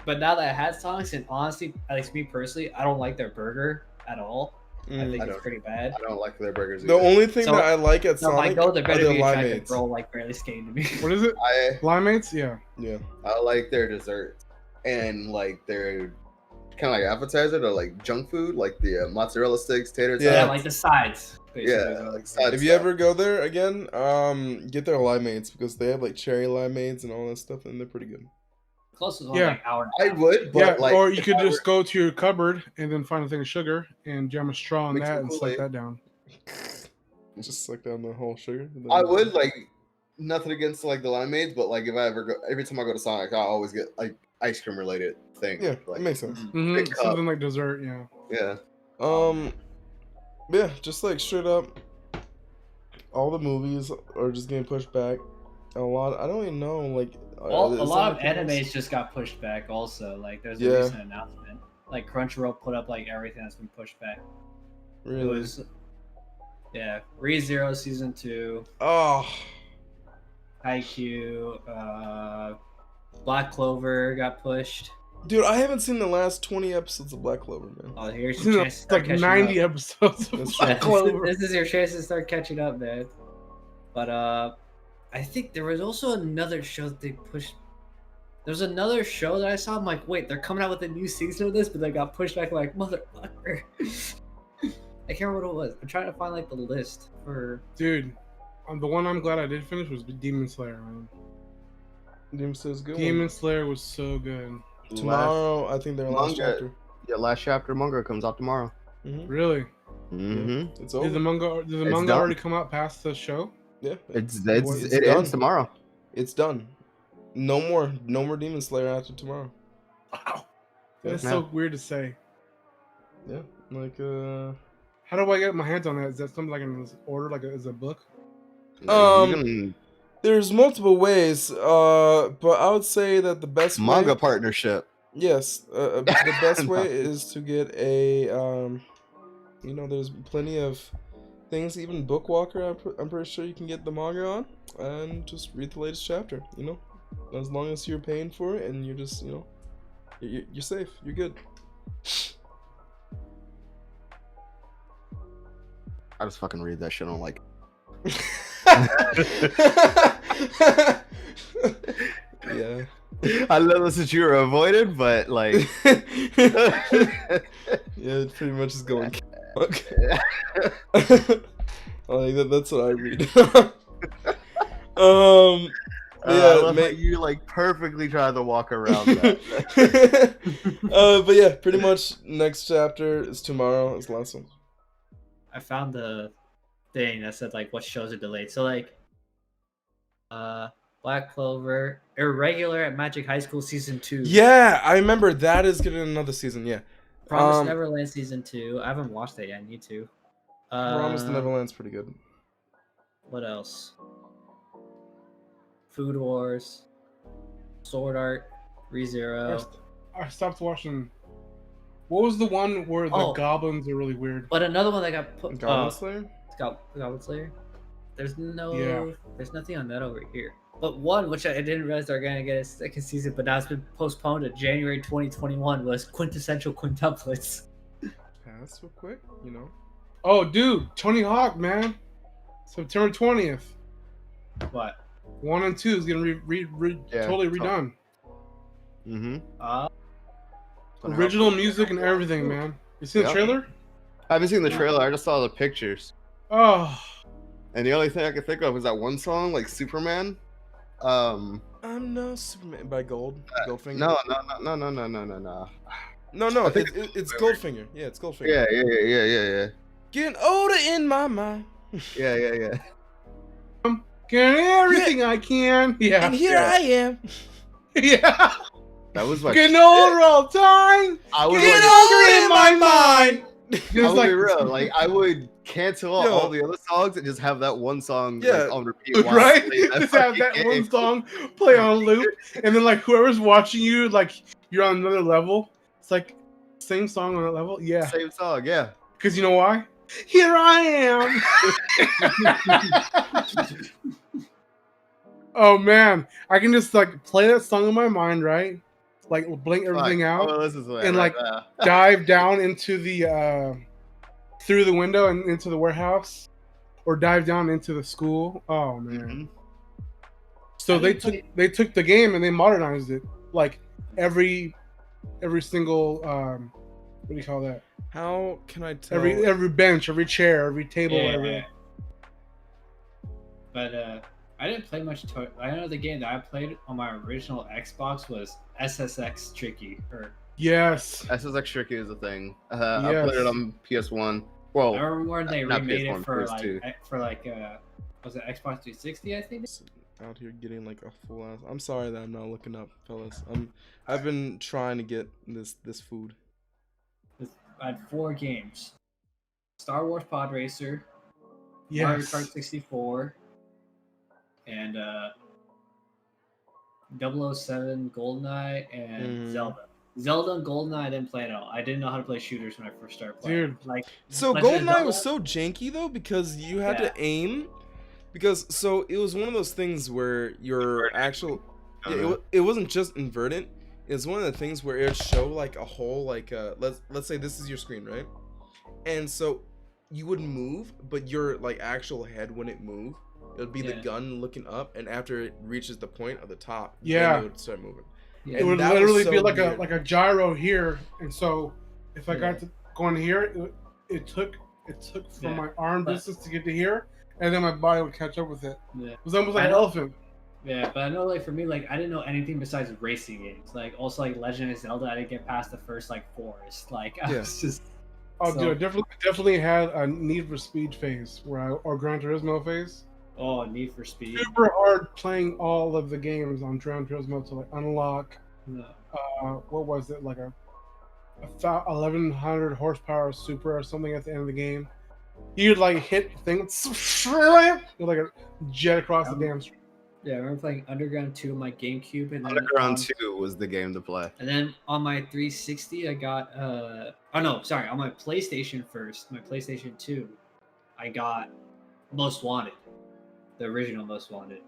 But now that I had songs, and honestly, at least me personally, I don't like their burger at all. I think it's pretty bad. I don't like their burgers The either. only thing that I like at No, I Sonic know they're are better the be attractive limeades. girl like barely skating to me. What is it? Limeades? Yeah. Yeah. I like their desserts and like their kind of like appetizer or like junk food, like the mozzarella sticks, tater tots. Yeah. Yeah, like the sides. Yeah, like side If you ever go there again, get their limeades because they have like cherry limeades and all that stuff, and they're pretty good. Closest one Yeah. like hour. I would, but Yeah, like, or you if could I just go to your cupboard and then find a thing of sugar and jam a straw on Mix that some and suck Kool-Aid. that down. Just suck down the whole sugar. I would like nothing against like the limeades, but like if I ever go, every time I go to Sonic, I always get like ice cream related thing. Yeah, like, it makes sense. Big cup. Something like dessert, yeah. Yeah, Yeah, just like straight up, all the movies are just getting pushed back. A lot. I don't even know. Like, A lot of is there anything animes just got pushed back. Also, like there's Yeah. a recent announcement. Like Crunchyroll put up like everything that's been pushed back. else? It Really? was, yeah, ReZero season 2, Oh, Haikyuu, Black Clover got pushed. dude, I haven't seen the last 20 episodes of Black Clover, man. Oh, here's It's your chance to start like catching 90 up. episodes of That's Black true. Clover. This is your chance to start catching up, man. But I think there was also another show that they pushed. There's another show that I saw. I'm like, wait, they're coming out with a new season of this, but they got pushed back. Like, motherfucker. I can't remember what it was. I'm trying to find like the list for. Dude, the one I'm glad I did finish was Demon Slayer, man. Demon Slayer's a good. Demon Slayer was so good. Tomorrow, I think their last Manga. chapter. Yeah, last chapter manga comes out tomorrow. Mm-hmm. Really? Mm-hmm. It's Did over. the manga It's manga done. already come out past the show? Yeah, It done. ends tomorrow. it's done. No more Demon Slayer after tomorrow. Wow. That's Yeah. so weird to say. Yeah, like How do I get my hands on that? Is that something I can order like as a book? Um, You can- there's multiple ways. But I would say that the best manga way, partnership. yes, the best way is to get a you know, there's plenty of things, even Bookwalker. I'm pretty sure you can get the manga on and just read the latest chapter. You know, as long as you're paying for it and you're just, you know, you're safe. You're good. I just fucking read that shit on like. Yeah. I know this is you avoided, but like. Yeah, it pretty much is going. Okay. Like that's what I read. I Yeah, love how you like perfectly try to walk around that. but yeah, pretty much next chapter is tomorrow. It's the last one. I found the thing that said like what shows are delayed. So like, Black Clover, Irregular at Magic High School season 2. Yeah, I remember that is getting another season. Yeah, Promised Neverland season 2. I haven't watched that yet. I need to. Promised Neverland's pretty good. What else? Food Wars, Sword Art, ReZero. I stopped watching. What was the one where the Oh. goblins are really weird? But another one that got put. Goblin Slayer. Goblin Slayer. There's Yeah. there's nothing on that over here. But one which I didn't realize they're gonna get a second season, but now it's been postponed to January 2021 was Quintessential Quintuplets. Pass real quick, you know. Oh, dude, Tony Hawk, man. September 20th. What? 1 and 2 is getting Yeah, totally redone. Mm-hmm. Original music and everything, man. You seen the Yeah. trailer? I haven't seen the trailer. I just saw the pictures, Oh, and the only thing I could think of is that one song, like Superman. Oh I'm no Superman by Goldfinger. No. No, I think it's Goldfinger. Yeah, it's Goldfinger. Yeah. Getting older in my mind. Yeah. Can everything I can. Yeah. And here Yeah. I am. Yeah. That was my Getting shit. older all time. I would Getting like, older in my mind. I Just would like be real. Like I would cancel out Yo. all the other songs and just have that one song Yeah. like on repeat. While I right? play Just have fucking that game. one song play on loop, and then like whoever's watching you, like you're on another level. It's like same song on that level. Yeah. Same song, yeah. Because you know why? Here I am. Oh man, I can just like play that song in my mind, right? Like blink everything Fuck, out, I'm gonna listen to that and, right like, now. dive down into the through the window and into the warehouse, or dive down into the school. Oh man. Mhm. So How do they you took play- the game and they modernized it. Like every single what do you call that? How can I tell? Every bench, every chair, every table, Yeah. But I didn't play much. I know the game that I played on my original Xbox was SSX Tricky. Or Yes. SSX Tricky is a thing. I Yes. played it on PS1. I Well, remember when they not remade PS1, it for PS2. was it Xbox 360? I think. Out here getting like a full ass. I'm sorry that I'm not looking up, fellas. I've been trying to get this food. I had 4 games: Star Wars Pod Racer, Mario Yes. Kart 64, and 007 GoldenEye and Mm. Zelda. Zelda and GoldenEye I didn't play at all. I didn't know how to play shooters when I first started playing. Dude. Like So Legend of GoldenEye was Zelda? so janky though because you had Yeah. to aim. Because so it was one of those things where your actual it wasn't just inverted. It's one of the things where it would show like a whole like let's say this is your screen, right? And so you would move, but your like actual head wouldn't move. It would be the Yeah. gun looking up, and after it reaches the point of the top, Yeah. then it would start moving. Yeah. It And would that was literally so be like weird. a gyro here, and so if I Yeah. got to going here, it took from Yeah. my arm But- distance to get to here, and then my body would catch up with it. Yeah. It was almost like I an know- elephant. Yeah, but I know like for me, like I didn't know anything besides racing games. Like also like Legend of Zelda, I didn't get past the first like forest. Like I Yeah. was just Oh, So- dude, I definitely had a Need for Speed phase or Gran Turismo phase. Need for Speed. Super hard playing all of the games on Gran Turismo to like unlock. No. What was it, like a 1100 horsepower super or something at the end of the game? You'd like hit the thing, you'd like a jet across the damn street. Yeah, I remember playing Underground 2 on my GameCube, and then Underground 2 was the game to play. And then on my 360, I got on my PlayStation first, my PlayStation 2, I got Most Wanted, the original Most Wanted.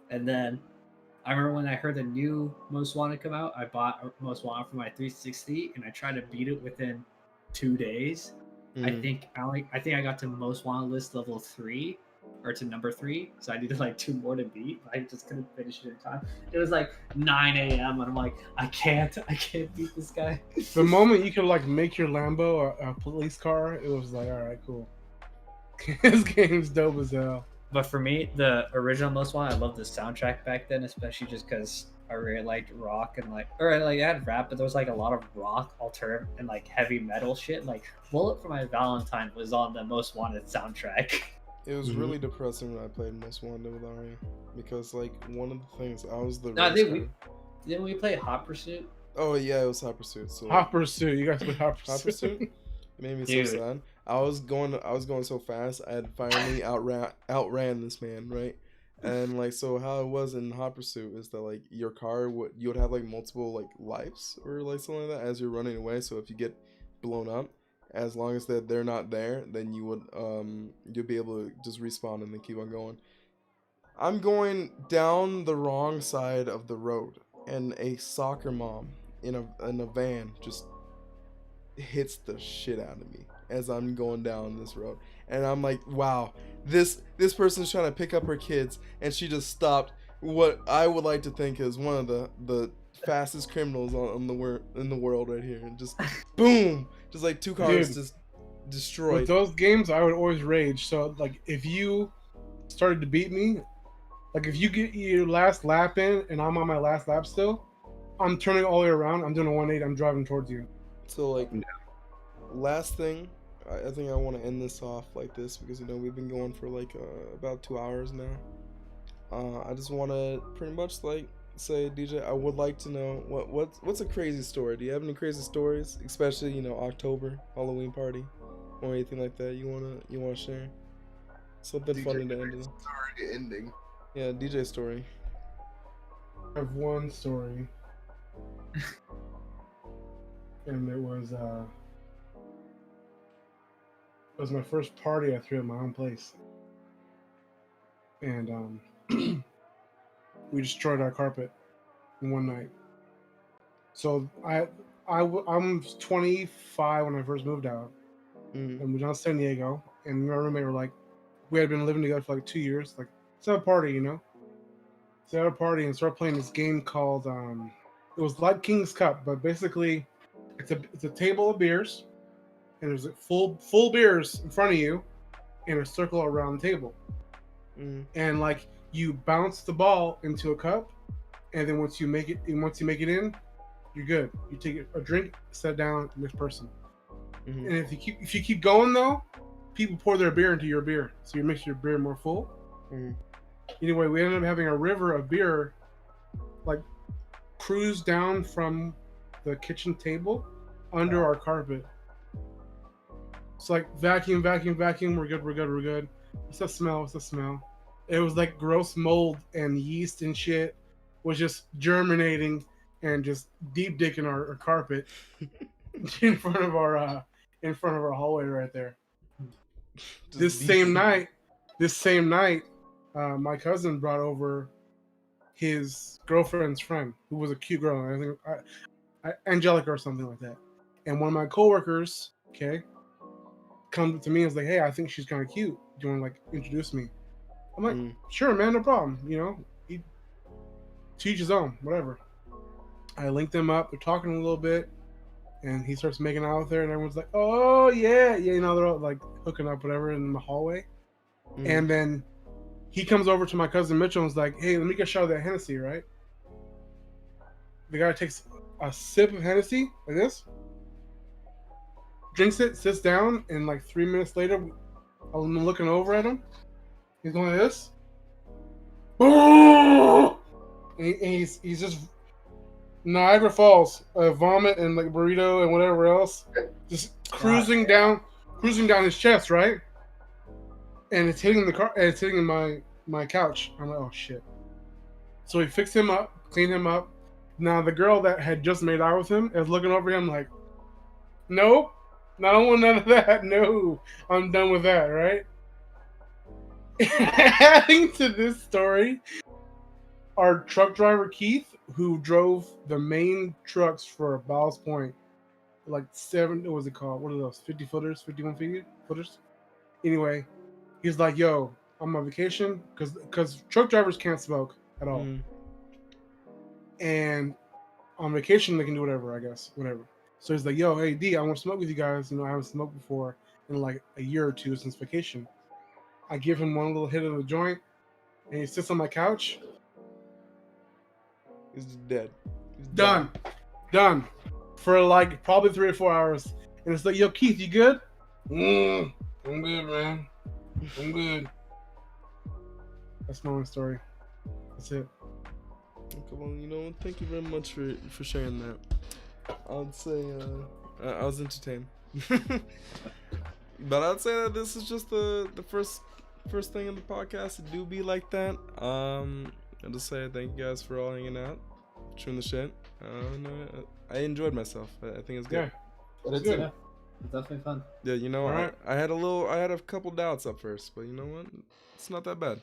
And then I remember when I heard the new Most Wanted come out, I bought Most Wanted for my 360, and I tried to beat it within 2 days. I Mm. think I got to Most Wanted list level 3 or to number 3, so I needed like 2 more to beat. I just couldn't finish it in time. It was like 9 a.m. and I'm like, I can't beat this guy. The moment you could like make your Lambo a police car, it was like, all right, cool. This game's dope as hell. But for me, the original Most Wanted, I loved the soundtrack back then, especially just because I really liked rock and like it had rap, but there was like a lot of rock, alternative, and like heavy metal shit. Like Bullet for My Valentine was on the Most Wanted soundtrack. It was Mhm. really depressing when I played Most Wanted with Aria because like one of the things I was the No, I race think car. didn't we play Hot Pursuit? Oh yeah, it was Hot Pursuit. So Hot Pursuit, you guys play Hot Hot Pursuit? Pursuit? It made me Dude. so sad. I was going so fast. I had finally outran this man, right? And like so, how it was in Hot Pursuit is that like your car you would have like multiple like lives or like something like that as you're running away. So if you get blown up, as long as they're not there, then you would you'll be able to just respawn and then keep on going. I'm going down the wrong side of the road, and a soccer mom in a van just hits the shit out of me as I'm going down this road. And I'm like, wow, this person's trying to pick up her kids, and she just stopped what I would like to think is one of the fastest criminals in the world right here, and just boom, just like 2 cars Dude. just With destroyed. those games, I would always rage. So like, if you started to beat me, Like if you get your last lap in and I'm on my last lap still, I'm turning all the way around. I'm doing a 180. I'm driving towards you. So like, Yeah. last thing, I think I want to end this off like this because we've been going for like about 2 hours now. I just want to pretty much like say, DJ, I would like to know what's a crazy story. Do you have any crazy stories, especially October Halloween party or anything like that you wanna share? Something DJ funny to end it. It's already ending. Yeah, DJ story. I have one story, and it was my first party I threw at my own place, and we destroyed our carpet in one night. So I'm 25 when I first moved out, Mm. and we were down in San Diego, and me and my roommate were like, we had been living together for like 2 years. Like, let's have a party, Let's have a party and start playing this game called it was like King's Cup, but basically it's a table of beers, and there's like full beers in front of you, in a circle around the table, and like you bounce the ball into a cup, and then once you make it in, you're good. You take a drink, set down, next person. Mm-hmm. And if you keep going though, people pour their beer into your beer, so you make your beer more full. Mm-hmm. Anyway, we ended up having a river of beer, like, cruise down from the kitchen table under our carpet. It's like vacuum. We're good. What's that smell? It was like gross mold and yeast and shit was just germinating and just deep dicking our carpet in front of our hallway right there. This same night, my cousin brought over his girlfriend's friend, who was a cute girl. I think Angelica or something like that. And one of my coworkers, come to me and was like, "Hey, I think she's kind of cute. Do you want to like introduce me?" I'm like, "Sure, man, no problem. To each his own, whatever." I linked them up. They're talking a little bit, and he starts making out with her, and everyone's like, "Oh yeah." They're all like hooking up, whatever, in the hallway. And then he comes over to my cousin Mitchell and was like, "Hey, let me get a shot of that Hennessy, right?" The guy takes a sip of Hennessy, like this, drinks it, sits down, and like 3 minutes later, I'm looking over at him. He's going like this. And he's just Niagara Falls, vomit and like burrito and whatever else, just cruising down his chest, right? And it's hitting the car. And it's hitting my couch. I'm like, oh shit. So we fixed him up, cleaned him up. Now the girl that had just made out with him is looking over him like, nope, I don't want none of that. No, I'm done with that, right? Adding to this story, our truck driver Keith, who drove the main trucks for Ball's Point, like what was it called? What are those? 50 footers, 51 footers? Anyway, he's like, "Yo, I'm on vacation because truck drivers can't smoke at all, and on vacation they can do whatever, I guess, whatever." So he's like, "Yo, hey D, I want to smoke with you guys. I haven't smoked before in like a year or two since vacation." I give him one little hit of the joint, and he sits on my couch. He's dead. He's Done for like probably 3 or 4 hours, and it's like, "Yo, Keith, you good?" I'm good, man. I'm good. That's my own story. That's it. Okay, well, thank you very much for sharing that. I'd say I was entertained. But I'd say that this is just the first thing in the podcast to do be like that. I'll just say thank you guys for all hanging out, chewing the shit. I enjoyed myself. I think it's good. Yeah, it's good. Yeah, it's definitely fun. Yeah, All right. I had a couple doubts at first, but you know what? It's not that bad.